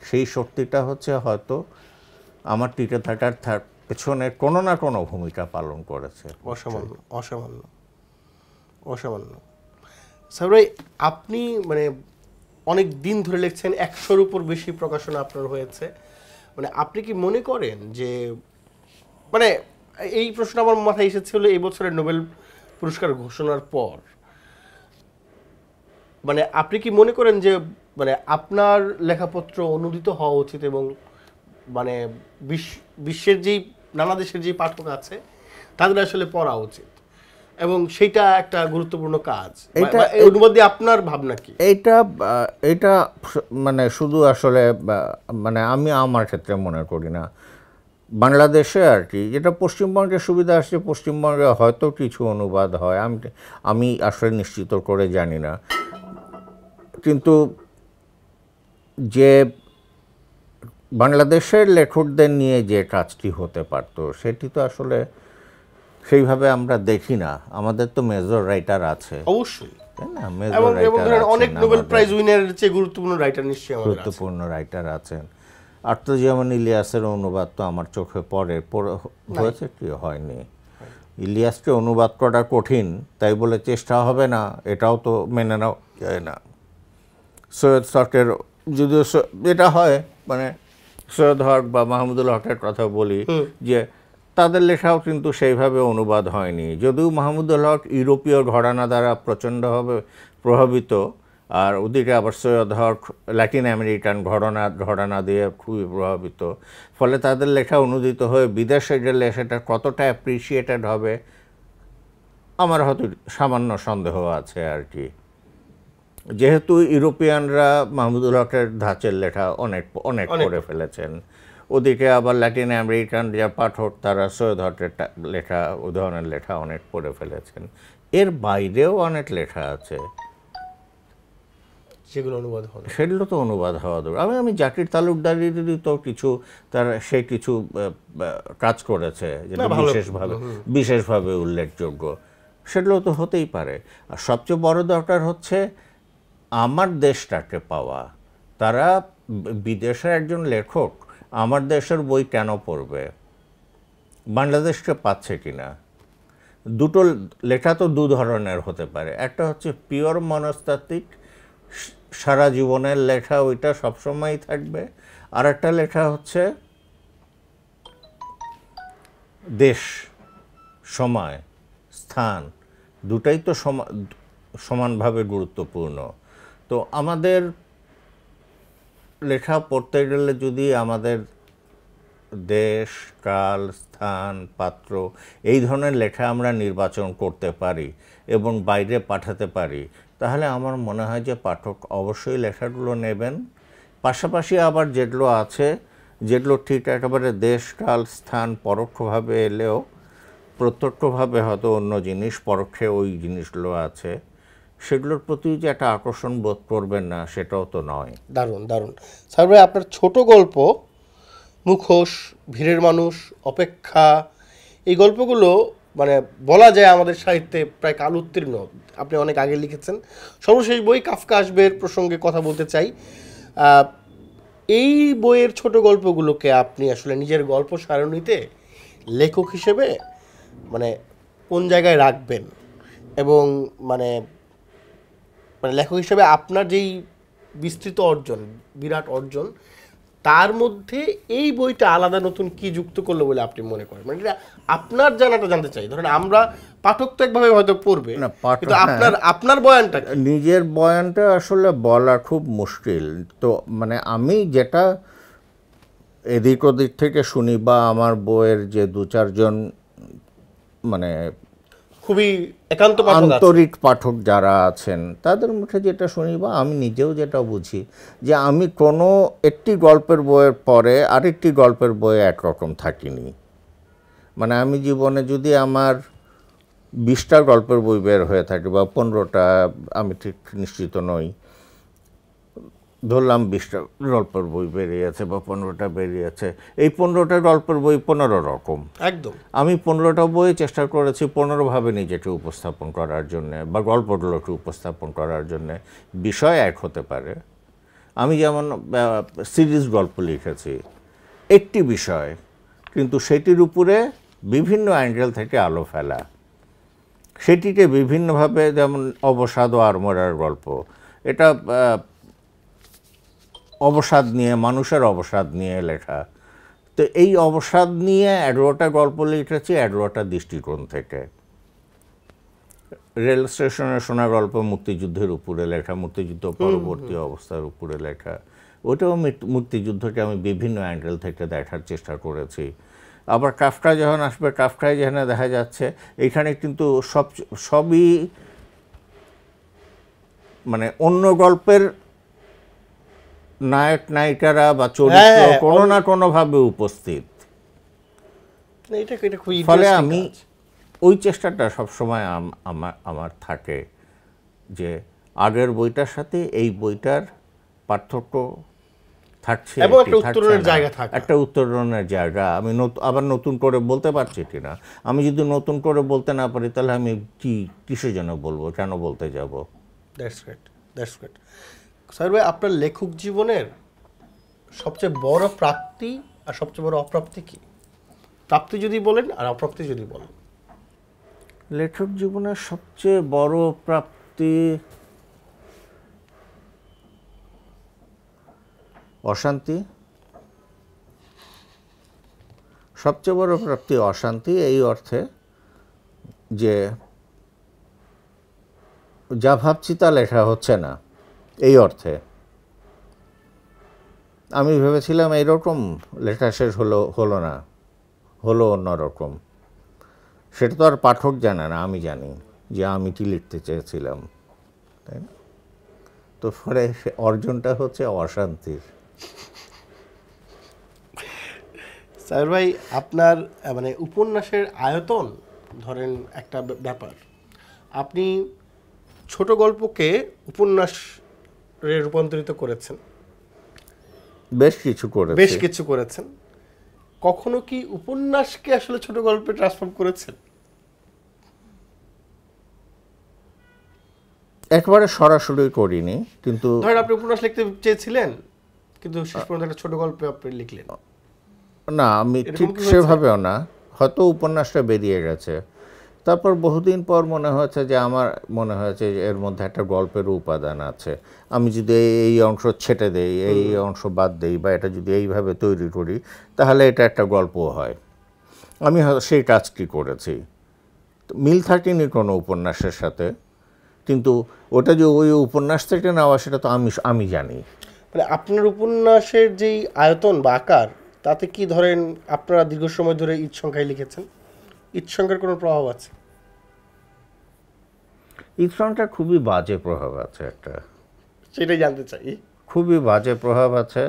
সেই শক্তিটা হচ্ছে হয়তো আমার টিকে থাকার পেছনে কোনো না কোনো ভূমিকা পালন করেছে। অসামান্য। সাবির, আপনি মানে অনেক দিন ধরে লিখছেন, 100-র উপর বেশি প্রকাশনা আপনার হয়েছে, মানে আপনি কি মনে করেন যে, মানে এই প্রশ্ন আমার মাথায় এসেছিল এই বছরের নোবেল পুরস্কার ঘোষণার পর, মানে আপনি কি মনে করেন যে মানে আপনার লেখাপত্র অনুদিত হওয়া উচিত এবং মানে বিশ্বের যেই নানা দেশের যে পাঠক আছে তাদের আসলে পড়া উচিত, এবং সেটা একটা গুরুত্বপূর্ণ কাজ? এই অনুবাদ দিয়ে আপনার ভাবনা কি? এটা মানে শুধু আসলে মানে আমি আমার ক্ষেত্রে মনে করি না, বাংলাদেশে আর কি যেটা পশ্চিমবঙ্গের সুবিধা আসছে, পশ্চিমবঙ্গে হয়তো কিছু অনুবাদ হয়, আমি আসলে নিশ্চিত করে জানি না, কিন্তু যে বাংলাদেশের লেখকদের নিয়ে যে কাজটি হতে পারত সেটি তো আসলে সেইভাবে আমরা দেখি না। আমাদের তো মেজর রাইটার আছে, অবশ্যই, তাই না? মেজর রাইটার অনেক নোবেল প্রাইজ উইনারের চেয়ে গুরুত্বপূর্ণ রাইটার নিশ্চয়ই আমাদের আছে, গুরুত্বপূর্ণ রাইটার আছেন। আর্তজামান ইলিয়াসের অনুবাদ তো আমার চোখে হয়েছে কি হয়নি। ইলিয়াসকে অনুবাদ করা কঠিন তাই বলে চেষ্টা হবে না, এটাও তো মেনে নেওয়া যায় না। সৈয়দ হকের যদিও এটা হয়, মানে সৈয়দ হক বা মাহমুদুল হকের কথা বলি, যে তাদের লেখাও কিন্তু সেইভাবে অনুবাদ হয়নি, যদিও মাহমুদুল হক ইউরোপীয় ঘরানা দ্বারা প্রচণ্ডভাবে প্রভাবিত, আর ওদিকে আবার সৈয়দ হক ল্যাটিন আমেরিকান ঘরানা দিয়ে খুবই প্রভাবিত, ফলে তাদের লেখা অনুদিত হয়ে বিদেশে গেলে সেটা কতটা অ্যাপ্রিসিয়েটেড হবে আমার হয়তো সামান্য সন্দেহ আছে আর কি। যেহেতু ইউরোপিয়ানরা মাহমুদুল হকের ধাঁচের লেখা অনেক পড়ে ফেলেছেন, ওদিকে আবার ল্যাটিন আমেরিকান যা পাঠক তারা সৈয়দ হকের লেখা, উদাহরণের লেখা অনেক পড়ে ফেলেছেন। এর বাইরেও অনেক লেখা আছে সেগুলো তো অনুবাদ হওয়া দরকার। আমি জাকির তালুকদারেরই তো কিছু সে কিছু কাজ করেছে যেটা বিশেষভাবে উল্লেখযোগ্য, সেগুলো তো হতেই পারে। আর সবচেয়ে বড় দরকার হচ্ছে আমার দেশটাকে পাওয়া। তারা বিদেশের একজন লেখক আমার দেশের বই কেন পড়বে, বাংলাদেশকে পাচ্ছে কিনা। দুটো লেখা তো দু ধরনের হতে পারে, একটা হচ্ছে পিওর মনস্তাত্ত্বিক, সারা জীবনের লেখা, ওইটা সবসময়ই থাকবে। আর একটা লেখা হচ্ছে দেশ, সময়, স্থান, দুটাই তো সমানভাবে গুরুত্বপূর্ণ। তো আমাদের লেখা পড়তে গেলে যদি আমাদের দেশ, কাল, স্থান, পাত্র এই ধরনের লেখা আমরা নির্বাচন করতে পারি এবং বাইরে পাঠাতে পারি, তাহলে আমার মনে হয় যে পাঠক অবশ্যই লেখাগুলো নেবেন। পাশাপাশি আবার যেগুলো আছে, যেগুলো ঠিক একেবারে দেশ, কাল, স্থান পরোক্ষভাবে এলেও প্রত্যক্ষভাবে হয়তো অন্য জিনিস, পরোক্ষে ওই জিনিসগুলো আছে, সেগুলোর প্রতি যে একটা আকর্ষণ বোধ করবেন না সেটাও তো নয়। দারুণ দারুণ। স্যার ভাই, আপনার ছোট গল্প মুখোশ, ভিড়ের মানুষ, অপেক্ষা, এই গল্পগুলো মানে বলা যায় আমাদের সাহিত্যে প্রায় কাল উত্তীর্ণ। আপনি অনেক আগে লিখেছেন। সর্বশেষ বই কাফকা আসবের প্রসঙ্গে কথা বলতে চাই। এই বইয়ের ছোট গল্পগুলোকে আপনি আসলে নিজের গল্প সারণীতে লেখক হিসেবে মানে কোন জায়গায় রাখবেন, এবং মানে মানে লেখক হিসেবে আপনার যেই বিস্তৃত অর্জন, বিরাট অর্জন, তার মধ্যে এই বইটা আলাদা নতুন কি যুক্ত করলো বলে আপনি মনে করেন? মানে এটা আপনার জানাটা জানতে চাই। ধরেন আমরা পাঠক তো একভাবে হয়তো পড়বে, না, পাঠক, কিন্তু আপনার বয়ানটা কি? নিজের বয়ানটা আসলে বলা খুব মুশকিল। তো মানে আমি যেটা এদিক ওদিক থেকে শুনি বা আমার বইয়ের যে 2-4 জন মানে খুবই একান্ত পাঠক আছে। আন্তরিক পাঠক যারা আছেন তাদের মুখে যেটা শুনি বা আমি নিজেও যেটা বুঝি, যে আমি কোনো একটি গল্পের বইয়ের পরে আরেকটি গল্পের বইয়ে একরকম থাকিনি। মানে আমি জীবনে যদি আমার 20টা গল্পের বই বের হয়ে থাকে বা 15টা, আমি ঠিক নিশ্চিত নই, ধরলাম 20টা গল্পের বই বেরিয়েছে বা 15টা বেরিয়েছে, এই 15টা গল্পের বই 15 রকম। একদম। আমি 15টা বই চেষ্টা করেছি 15ভাবে নিজেকে উপস্থাপন করার জন্যে বা গল্পগুলোকে উপস্থাপন করার জন্যে। বিষয় এক হতে পারে। আমি যেমন সিরিজ গল্প লিখেছি, একটি বিষয়, কিন্তু সেটির উপরে বিভিন্ন অ্যাঙ্গেল থেকে আলো ফেলা, সেটিকে বিভিন্নভাবে, যেমন অবসাদ ও আড়মোড়ার গল্প, এটা অবসাদ নিয়ে, মানুষের অবসাদ নিয়ে লেখা। তো এই অবসাদ নিয়ে 11টা গল্প লিখেছি 11টা দৃষ্টিকোণ থেকে। রেল স্টেশনের শোনা গল্প মুক্তিযুদ্ধের উপরে লেখা, মুক্তিযুদ্ধ পরবর্তী অবস্থার উপরে লেখা। ওটাও মুক্তিযুদ্ধকে আমি বিভিন্ন অ্যাঙ্গেল থেকে দেখার চেষ্টা করেছি। আবার কাফকা যখন আসবে, কাফকায় যেখানে দেখা যাচ্ছে এইখানে কিন্তু সবই মানে অন্য গল্পের নায়ক নায়িকারা বা চরিত্র কোনো না কোনোভাবে উপস্থিত। ফলে আমি ওই চেষ্টাটা সবসময় আমার থাকে যে আগের বইটার সাথে এই বইটার পার্থক্য থাকছে, একটা উত্তরণের জায়গা। আমি আবার নতুন করে বলতে পারছি কিনা, আমি যদি নতুন করে বলতে না পারি তাহলে আমি কিসের জন্য বলবো, কেন বলতে যাব? That's great. স্যার ভাই, আপনার লেখক জীবনের সবচেয়ে বড় প্রাপ্তি আর সবচেয়ে বড় অপ্রাপ্তি কি? প্রাপ্তি যদি বলেন আর অপ্রাপ্তি যদি বলেন। লেখক জীবনের সবচেয়ে বড় প্রাপ্তি অশান্তি। সবচেয়ে বড় প্রাপ্তি অশান্তি, এই অর্থে যে যা ভাবছি তা লেখা হচ্ছে না, এই অর্থে। আমি ভেবেছিলাম এইরকম, লেখা শেষ হলো না, হলো অন্যরকম। সেটা তো আর পাঠক জানে না, আমি জানি যে আমি কি লিখতে চেয়েছিলাম, তাই না? তো ফলে অর্জনটা হচ্ছে অশান্তির। স্যার ভাই, আপনার মানে উপন্যাসের আয়তন, ধরেন একটা ব্যাপার, আপনি ছোট গল্পকে উপন্যাসে রূপান্তরিত করেছেন, বেশ কিছু করেছেন। কখনো কি উপন্যাসকে আসলে ছোট গল্পে ট্রান্সফর্ম করেছেন? একবারে সরাসরি করিনি, কিন্তু ধরেন আপনি উপন্যাস লিখতে চেয়েছিলেন কিন্তু শেষ পর্যন্ত একটা ছোট গল্পে আপনি লিখলেন। না, আমি ঠিক সেভাবেও না, হয়তো উপন্যাসটা বেরিয়ে গেছে, তারপর বহুদিন পর মনে হয়েছে যে আমার মনে হয়েছে যে এর মধ্যে একটা গল্পের উপাদান আছে, আমি যদি এই অংশ ছেটে দেই, এই অংশ বাদ দেই, বা এটা যদি এইভাবে তৈরি করি, তাহলে এটা একটা গল্প হয়। আমি হয়তো সেই কাজটি করেছি। মিল থাকেনি কোনো উপন্যাসের সাথে, কিন্তু ওটা যে ওই উপন্যাস থেকে নেওয়া সেটা তো আমি জানি। মানে আপনার উপন্যাসের যেই আয়তন বা আকার, তাতে কি ধরেন আপনারা দীর্ঘ সময় ধরে ঈদ সংখ্যায় লিখেছেন, ঈদ সংখ্যার কোনো প্রভাব আছে? ঈদ সংখ্যা খুবই বাজে প্রভাব আছে, একটা সেটাই জানতে চাই। খুবই বাজে প্রভাব আছে।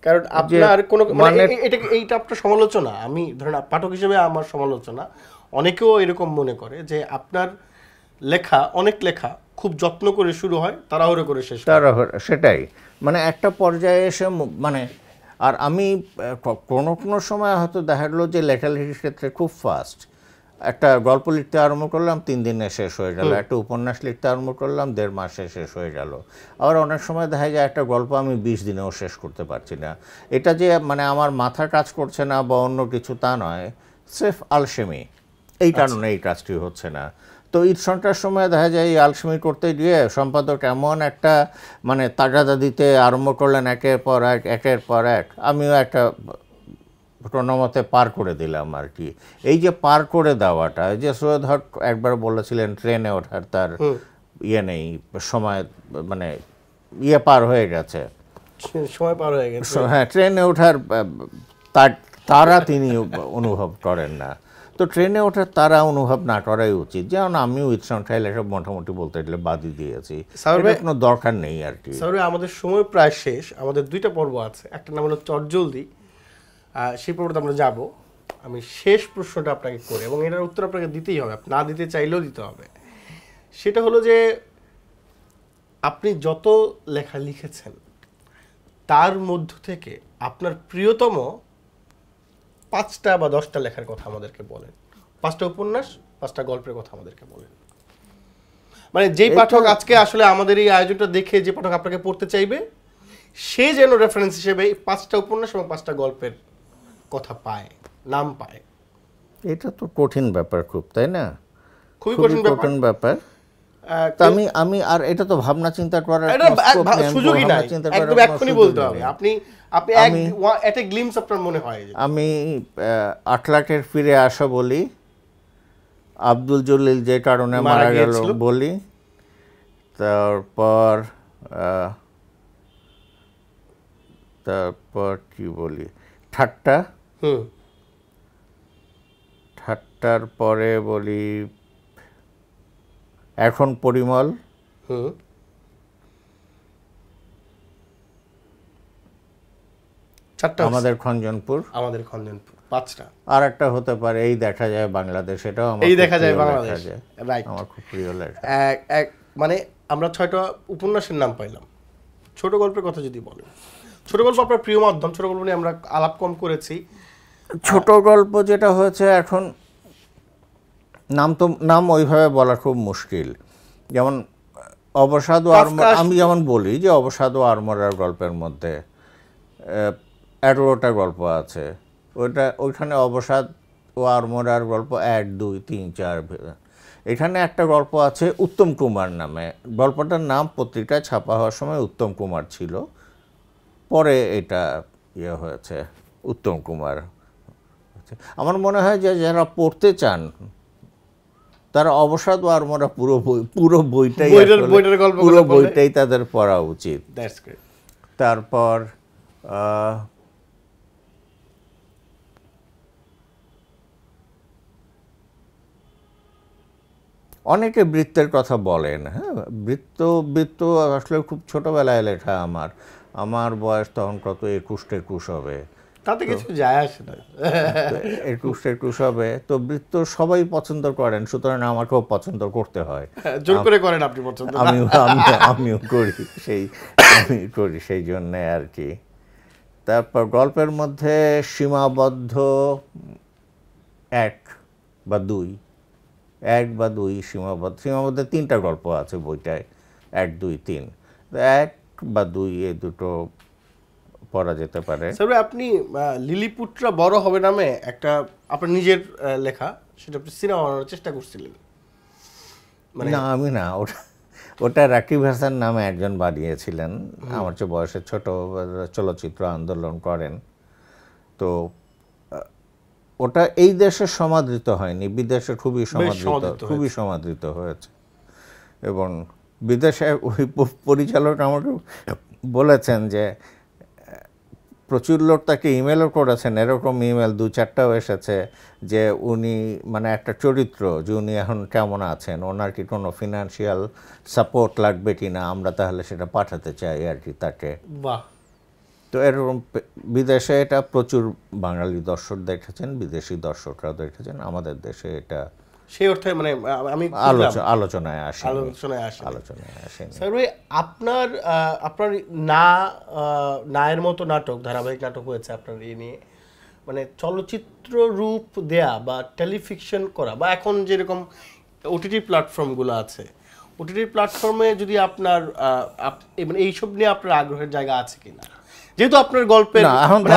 কারণ আপনার কোনো মানে মানে- এইটা আপনার সমালোচনা, আমি ধরেন পাঠক হিসেবে আমার সমালোচনা, অনেকেও এরকম মনে করে যে আপনার লেখা, অনেক লেখা খুব যত্ন করে শুরু হয়, তাড়াহুড়ো করে শেষ হয়। তারা সেটাই, মানে একটা পর্যায়ে এসে মানে, আর আমি কোনো কোনো সময় হয়তো দেখা গেলো যে লেখালেখির ক্ষেত্রে খুব ফাস্ট, একটা গল্প লিখতে আরম্ভ করলাম 3 দিনে শেষ হয়ে গেল, একটা উপন্যাস লিখতে আরম্ভ করলাম 1.5 মাসে শেষ হয়ে গেল। আবার অনেক সময় দেখা যায় একটা গল্প আমি 20 দিনেও শেষ করতে পারছি না। এটা যে মানে আমার মাথা কাজ করছে না বা অন্য কিছু তা নয়, স্রেফ আলসেমি, এই কারণে এই কাজটি হচ্ছে না। তো ঈদ সংখ্যার সময় দেখা যায় এই আলসেমি করতে গিয়ে সম্পাদক এমন একটা মানে তাগাদা দিতে আরম্ভ করলেন একের পর এক একের পর এক, আমিও একটা কোনোমতে পার করে দিলাম আর কি। এই যে পার করে দেওয়াটা, যে সৈয়দ হক একবার বলেছিলেন ট্রেনে ওঠার তার ইয়ে নেই, সময় মানে ইয়ে পার হয়ে গেছে, সময় পার হয়ে গেছে। হ্যাঁ, ট্রেনে ওঠার তারা তিনি অনুভব করেন না। তো ট্রেনে ওঠার তারা অনুভব না করাই উচিত। যেমন আমিও ঈদ সংখ্যায় লেখা মোটামুটি বলতে গেলে বাদই দিয়েছি, কোনো দরকার নেই আর কি। স্যার, আমাদের সময় প্রায় শেষ, আমাদের 2টা পর্ব আছে, একটা নাম হলো চটজলদি, সেই পর্বতে আমরা যাব। আমি শেষ প্রশ্নটা আপনাকে করি, এবং এটার উত্তর আপনাকে দিতেই হবে, না দিতে চাইলেও দিতে হবে। সেটা হলো যে আপনি যত লেখা লিখেছেন তার মধ্য থেকে আপনার প্রিয়তম 5টা বা 10টা লেখার কথা আমাদেরকে বলেন। 5টা উপন্যাস, 5টা গল্পের কথা আমাদেরকে বলেন। মানে যেই পাঠক আজকে আসলে আমাদের এই আয়োজনটা দেখে যে পাঠক আপনাকে পড়তে চাইবে, সে যেন রেফারেন্স হিসেবে এই 5টা উপন্যাস এবং 5টা গল্পের কথা পায়, নাম পায়। এটা তো কঠিন ব্যাপার খুব, তাই না? খুবই খুবই কঠিন কঠিন ব্যাপার। তা আমি আর এটা তো ভাবনা চিন্তা করার সুযোগই নাই, একদম এক্ষুনি বলতে হবে। আপনি একটা গ্লিমস আপনার মনে হয়। আমি 8 লাখের ফিরে আসা বলি, আব্দুল জলিল যে কারণে মারা গেল বলি, তারপর কি বলি, ঠাট্টার পরে বলি এখন পরিমল, আমাদের খঞ্জনপুর, 5টা। আর একটা হতে পারে এই দেখা যায় বাংলাদেশ, এটাও আমার এই দেখা যায় বাংলাদেশ, রাইট, আমার খুব প্রিয় লেখা। মানে আমরা 6টা উপন্যাসের নাম পাইলাম। ছোট গল্পের কথা যদি বলেন, ছোট গল্প আপনার প্রিয় মাধ্যম, ছোট গল্প নিয়ে আমরা আলাপ কম করেছি। ছোট গল্প যেটা হয়েছে এখন নাম ওইভাবে বলা খুব মুশকিল। যেমন অবসাদ ও আরমোর, আমি যেমন বলি যে অবসাদ ও আরমোরার গল্পের মধ্যে 11টা গল্প আছে, ওইখানে অবসাদ ও আরমোরার গল্প 1, 2, 3, 4। এখানে একটা গল্প আছে উত্তম কুমার নামে, গল্পটার নাম পত্রিকায় ছাপা হওয়ার সময় উত্তম কুমার ছিল, পরে এটা ইয়ে হয়েছে উত্তম কুমার। আমার মনে হয় যে যারা পড়তে চান তারা অবসাদ ও আরমোরা পুরো বইটাই তাদের পড়া উচিত। তারপর অনেকে বৃত্তের কথা বলেন। হ্যাঁ, বৃত্ত আসলে খুব ছোটবেলায় লেখা। আমার বয়স তখন কত 21 হবে, তাতে কিছু যায় আসে না, 21 হবে। তো বৃত্ত সবাই পছন্দ করেন, সুতরাং আমাকেও পছন্দ করতে হয়। জোর করে করেন আপনি পছন্দ? আমিও করি সেই জন্যে আর কি। তারপর গল্পের মধ্যে সীমাবদ্ধ 1 বা 2 সীমাবদ্ধ 3টা গল্প আছে বইটায়, 1, 2, 3। 1 বা 2 এই দুটো পড়া যেতে পারে। স্যার, আপনি লিলিপুত্রা বড় হবে নামে একটা আপনার নিজের লেখা সেটা আপনি সিনেমা বানানোর চেষ্টা করছিলেন? না আমি না, ওটা রাকিব হাসান নামে একজন বানিয়েছিলেন, আমার চেয়ে বয়সে ছোট, চলচ্চিত্র আন্দোলন করেন। তো ওটা এই দেশে সমাদৃত হয়নি, বিদেশে খুবই সমাদৃত হয়েছে। এবং বিদেশে ওই পরিচালক আমাকে বলেছেন যে প্রচুর লোক তাকে ইমেলও করেছেন, এরকম ইমেল 2-4টাও এসেছে যে উনি মানে একটা চরিত্র, যে উনি এখন কেমন আছেন, ওনার কি কোনো ফিনান্সিয়াল সাপোর্ট লাগবে কি না, আমরা তাহলে সেটা পাঠাতে চাই আর কি তাকে। বাহ। তো এরকম বিদেশে এটা প্রচুর বাঙালি দর্শক দেখেছেন, বিদেশি দর্শকরাও দেখেছেন, আমাদের দেশে এটা সেই অর্থে মানে আমি আলোচনায় আসে। স্যার ভাই, আপনার নায়ের মতো নাটক, ধারাবাহিক নাটক হয়েছে আপনার এই নিয়ে, মানে চলচ্চিত্র রূপ দেয়া বা টেলিফিকশন করা, বা এখন যেরকম ওটিটি প্ল্যাটফর্মগুলো আছে, ওটিটি প্ল্যাটফর্মে যদি আপনার মানে এইসব নিয়ে আপনার আগ্রহের জায়গা আছে কিনা? যেহেতু আপনার গল্পের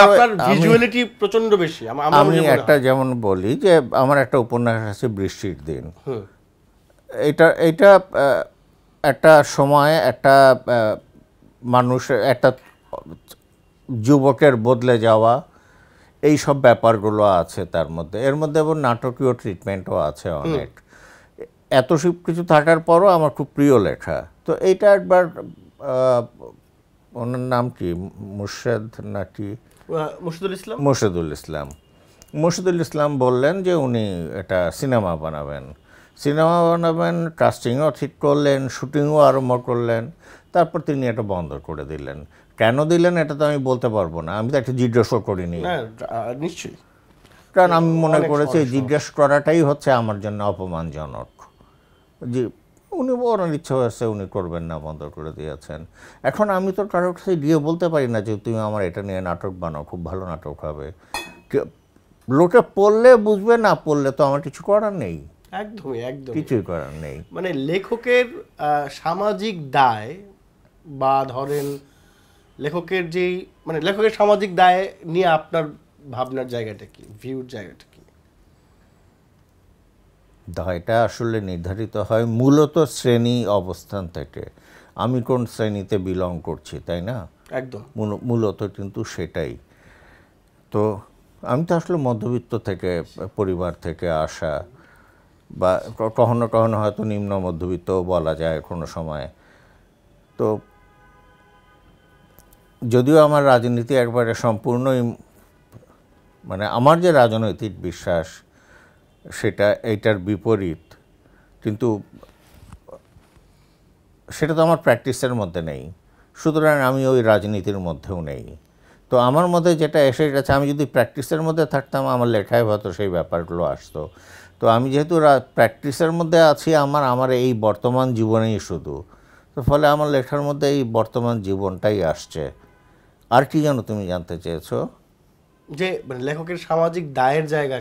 আপনার ভিজুয়ালিটি প্রচন্ড বেশি। আমি একটা যেমন বলি যে আমার একটা উপন্যাস আছে বৃষ্টির দিন। এটা একটা সময় একটা মানুষের, একটা যুবকের বদলে যাওয়া, এই সব ব্যাপারগুলো আছে তার মধ্যে। এর মধ্যে আবার নাটকীয় ট্রিটমেন্টও আছে অনেক। এত সব কিছু থাকার পরও আমার খুব প্রিয় লেখা। তো এইটা একবার ওনার নাম কি, মুর্শিদুল ইসলাম বললেন যে উনি এটা সিনেমা বানাবেন, কাস্টিংও ঠিক করলেন, শুটিংও আরম্ভ করলেন। তারপর তিনি এটা বন্ধ করে দিলেন। কেন দিলেন এটা তো আমি বলতে পারবো না, আমি তো একটা জিজ্ঞাসা করিনি। নিশ্চয়ই, কারণ আমি মনে করেছি জিজ্ঞেস করাটাই হচ্ছে আমার জন্য অপমানজনক। যে উনি ওনার ইচ্ছা হয়েছে উনি করবেন না, বন্ধ করে দিয়েছেন। এখন আমি তো কারোর কাছে গিয়ে বলতে পারি না যে তুমি আমার এটা নিয়ে নাটক বানাও, খুব ভালো নাটক হবে। লোকে পড়লে বুঝবে, না পড়লে তো আমার কিছু করার নেই। একদমই কিছুই করার নেই। মানে লেখকের সামাজিক দায়, বা ধরেন লেখকের যেই মানে লেখকের সামাজিক দায় নিয়ে আপনার ভাবনার জায়গাটা কি, ভিউর জায়গাটা কি? দায়টা আসলে নির্ধারিত হয় মূলত শ্রেণী অবস্থান থেকে, আমি কোন শ্রেণীতে বিলং করছি, তাই না? একদম মূলত কিন্তু সেটাই। তো আমি তো আসলে মধ্যবিত্ত থেকে, পরিবার থেকে আসা, বা কখনো কখনো হয়তো নিম্ন মধ্যবিত্তও বলা যায় কোনো সময়। তো যদিও আমার রাজনীতি একবারে সম্পূর্ণই, মানে আমার যে রাজনৈতিক বিশ্বাস সেটা এইটার বিপরীত, কিন্তু সেটা তো আমার প্র্যাকটিসের মধ্যে নেই, সুতরাং আমি ওই রাজনীতির মধ্যেও নেই। তো আমার মধ্যে যেটা এসে গেছে, আমি যদি প্র্যাকটিসের মধ্যে থাকতাম আমার লেখায় হয়তো সেই ব্যাপারগুলো আসতো। তো আমি যেহেতু প্র্যাকটিসের মধ্যে আছি, আমার এই বর্তমান জীবনেই শুধু, তো ফলে আমার লেখার মধ্যে এই বর্তমান জীবনটাই আসছে। আর কি যেন তুমি জানতে চেয়েছো? যে মানে লেখকের সামাজিক দায়ের জায়গা।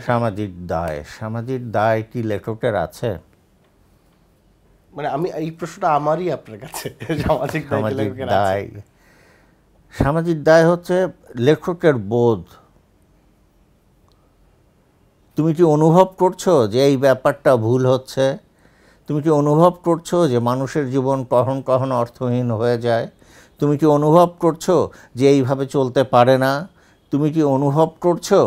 সামাজিক দায় কি লেখকের আছে? মানে আমি এই প্রশ্নটা আমারই আপনার কাছে। সামাজিক দায় হচ্ছে লেখকের বোধ। তুমি কি অনুভব করছো যে এই ব্যাপারটা ভুল হচ্ছে? তুমি কি অনুভব করছো যে মানুষের জীবন কখনো কখনো অর্থহীন হয়ে যায়? তুমি কি অনুভব করছো যে এইভাবে চলতে পারে না? তুমি কি অনুভব করছো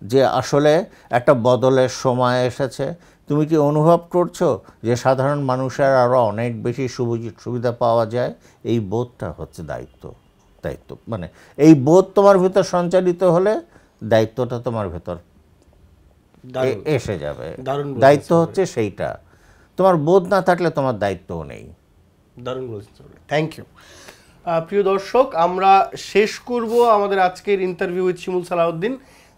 যে আসলে একটা বদলের সময় এসেছে? তুমি কি অনুভব করছো যে সাধারণ মানুষের আরও অনেক বেশি সুবিধা পাওয়া যায়? এই বোধটা হচ্ছে দায়িত্ব। মানে এই বোধ তোমার ভিতর সঞ্চালিত হলে দায়িত্বটা তোমার ভেতর এসে যাবে। দায়িত্ব হচ্ছে সেইটা। তোমার বোধ না থাকলে তোমার দায়িত্বও নেই। দারুণ বলেছেন, থ্যাংক ইউ। প্রিয় দর্শক, আমরা শেষ করব আমাদের আজকের ইন্টারভিউ উইথ শিমুল সালাউদ্দিন।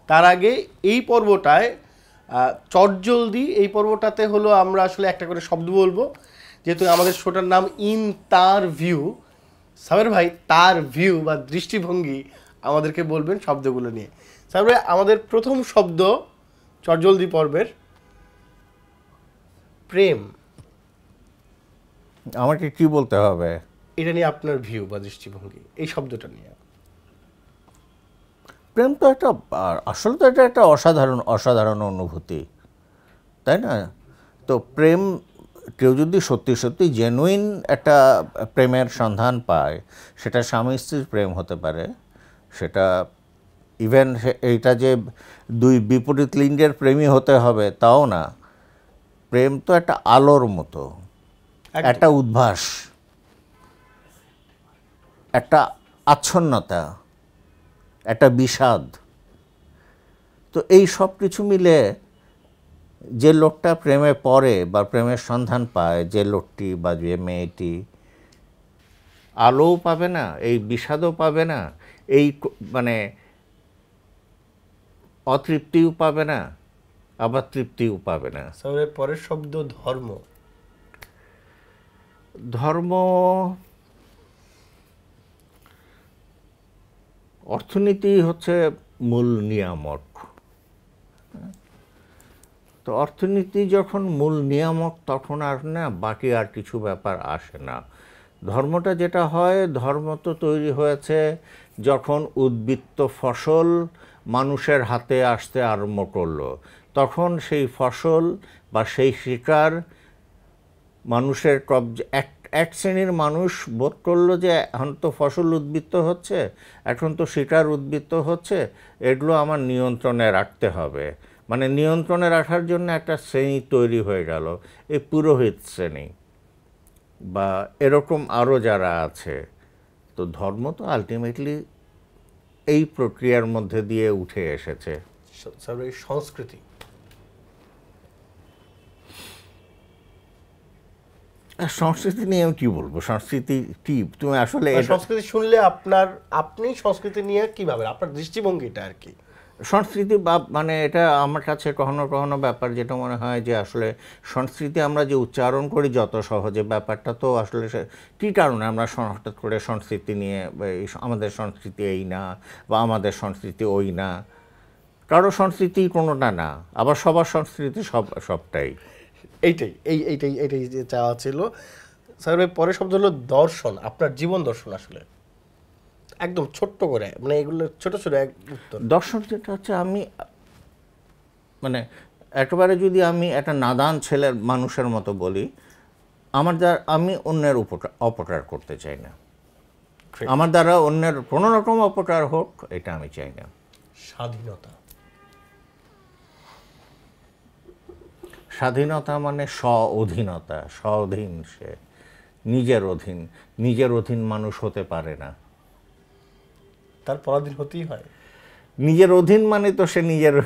তার আগে এই পর্বটায় চটজলদি, এই পর্বটাতে হলো আমরা আসলে একটা করে শব্দ বলবো, যেহেতু আমাদের শোটার নাম ইন তার ভিউ। সাবের ভাই তার ভিউ বা দৃষ্টিভঙ্গি আমাদেরকে বলবেন শব্দগুলো নিয়ে। সাবের ভাই, আমাদের প্রথম শব্দ চটজলদি পর্বের প্রেম। আমাকে কি বলতে হবে এটা নিয়ে আপনার ভিউ বা দৃষ্টিভঙ্গি, এই শব্দটা নিয়ে। প্রেম তো একটা, আসলে তো এটা একটা অসাধারণ অনুভূতি। তাই না? তো প্রেম, কেউ যদি সত্যি সত্যি জেনুইন একটা প্রেমের সন্ধান পায়, সেটা স্বামী স্ত্রীর প্রেম হতে পারে, সেটা ইভেন এইটা যে দুই বিপরীত লিঙ্গের প্রেমী হতে হবে তাও না। প্রেম তো একটা আলোর মতো, একটা উদ্ভাস, একটা আচ্ছন্নতা, একটা বিষাদ। তো এই সব কিছু মিলে যে লোকটা প্রেমে পড়ে বা প্রেমের সন্ধান পায়, যে লোকটি বা যে মেয়েটি, আলোও পাবে না, এই বিষাদও পাবে না, এই মানে অতৃপ্তিও পাবে না, আবার তৃপ্তিও পাবে না। স্যার পরের শব্দ ধর্ম। ধর্ম, অর্থনীতি হচ্ছে মূল নিয়ামক। তো অর্থনীতি যখন মূল নিয়ামক, তখন আর না বাকি আর কিছু ব্যাপার আসে না। ধর্মটা যেটা হয়, ধর্ম তো তৈরি হয়েছে যখন উদ্বৃত্ত ফসল মানুষের হাতে আসতে আরম্ভ করলো, তখন সেই ফসল বা সেই শিকার মানুষের কবজা, এক শ্রেণীর মানুষ বোধ করলো যে এখন তো ফসল উদ্বৃত্ত হচ্ছে, এখন তো শিকার উদ্বৃত্ত হচ্ছে, এগুলো আমার নিয়ন্ত্রণে রাখতে হবে। মানে নিয়ন্ত্রণে রাখার জন্য একটা শ্রেণী তৈরি হয়ে গেল, এই পুরোহিত শ্রেণী বা এরকম আরও যারা আছে। তো ধর্ম তো আলটিমেটলি এই প্রক্রিয়ার মধ্যে দিয়ে উঠে এসেছে। স্যার এই সংস্কৃতি, সংস্কৃতি নিয়ে আমি কী বলবো? সংস্কৃতি কি তুমি আসলে সংস্কৃতি শুনলে আপনি সংস্কৃতি নিয়ে কি ভাবেন, আপনার দৃষ্টিভঙ্গিটা আর কি? সংস্কৃতি বা মানে এটা আমার কাছে কখনো কখনো ব্যাপার যেটা মনে হয় যে আসলে সংস্কৃতি আমরা যে উচ্চারণ করি যত সহজে, ব্যাপারটা তো আসলে কী কারণে আমরা হঠাৎ করে সংস্কৃতি নিয়ে আমাদের সংস্কৃতি এই না বা আমাদের সংস্কৃতি ওই না। কারো সংস্কৃতি কোনোটা না, আবার সবার সংস্কৃতি সবটাই। এইটাই যে চাওয়া ছিল। স্যার পরের শব্দ হলো দর্শন, আপনার জীবন দর্শন আসলে একদম ছোট্ট করে, মানে এগুলো ছোট ছোট এক উত্তর। দর্শন যেটা হচ্ছে, আমি মানে একেবারে যদি আমি একটা নাদান ছেলের মানুষের মতো বলি, আমি অন্যের অপকার করতে চাই না, আমার দ্বারা অন্যের কোনো রকম অপকার হোক, এটা আমি চাই না। স্বাধীনতা, স্বাধীনতা মানে অধীনতা, অধীন, সে নিজের অধীন মানুষ হতে পারে না, তার পরাধীন হতেই হয়। নিজের অধীন মানে তো সে নিজের।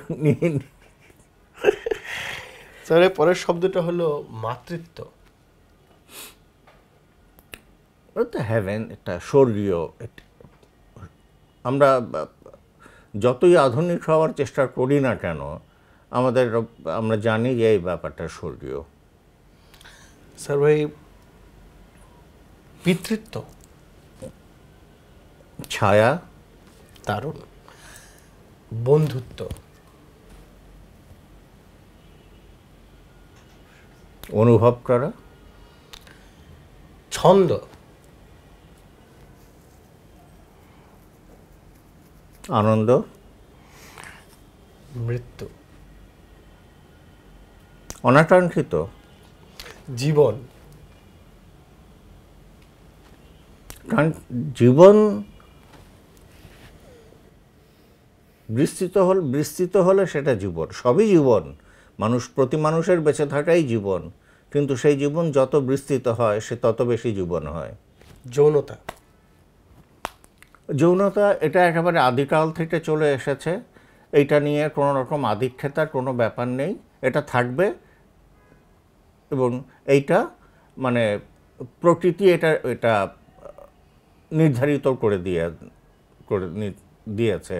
স্যার পরের শব্দটা হলো মাতৃত্ব। তো হ্যাভেন, এটা স্বর্গীয়। আমরা যতই আধুনিক হওয়ার চেষ্টা করি না কেন, আমরা জানি যে এই ব্যাপারটা স্বর্গীয়। স্যার ভাই পিতৃত্ব, ছায়া, দারুণ। বন্ধুত্ব, অনুভব করা। ছন্দ, আনন্দ। মৃত্যু, অনাকাঙ্ক্ষিত। জীবন, কারণ জীবন বিস্তৃত হলে সেটা জীবন, সবই জীবন। প্রতি মানুষের বেঁচে থাকাই জীবন, কিন্তু সেই জীবন যত বিস্তৃত হয় সে তত বেশি জীবন হয়। যৌনতা এটা একেবারে আদিকাল থেকে চলে এসেছে, এইটা নিয়ে কোনো রকম আদিক্ষেতার কোনো ব্যাপার নেই, এটা থাকবে। এবং এইটা মানে প্রকৃতি এটা নির্ধারিত করে দিয়েছে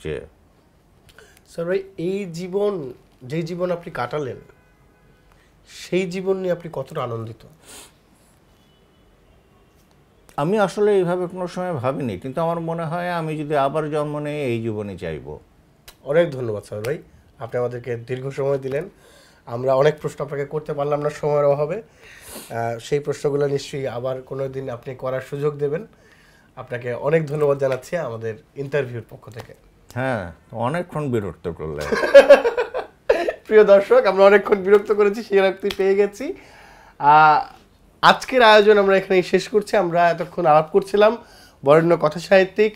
যে। স্যার ভাই যেই জীবন আপনি কাটালেন, সেই জীবন নিয়ে আপনি কতটা আনন্দিত? আমি আসলে এইভাবে কোনো সময় ভাবিনি, কিন্তু আমার মনে হয় আমি যদি আবার জন্ম নেই এই জীবনই চাইব। অনেক ধন্যবাদ স্যার ভাই, আপনি আমাদেরকে দীর্ঘ সময় দিলেন। আমরা অনেক প্রশ্ন আপনাকে করতে পারলাম না সময়ের অভাবে, সেই প্রশ্নগুলো নিশ্চয়ই আবার কোনো দিন আপনি করার সুযোগ দেবেন। আপনাকে অনেক ধন্যবাদ জানাচ্ছি আমাদের ইন্টারভিউর পক্ষ থেকে। হ্যাঁ, অনেকক্ষণ বিরক্ত করলে। প্রিয় দর্শক, আমরা অনেকক্ষণ বিরক্ত করেছি, সেই রক্তি পেয়ে গেছি। আজকের আয়োজন আমরা এখানেই শেষ করছি। আমরা এতক্ষণ আলাপ করছিলাম বরেণ্য কথা সাহিত্যিক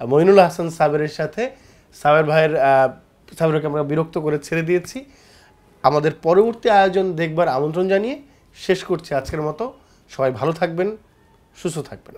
মঈনুল হাসান সাবেরের সাথে। সাবেরকে আমরা বিরক্ত করে ছেড়ে দিয়েছি। আমাদের পরবর্তী আয়োজন দেখবার আমন্ত্রণ জানিয়ে শেষ করছি আজকের মতো। সবাই ভালো থাকবেন, সুস্থ থাকবেন।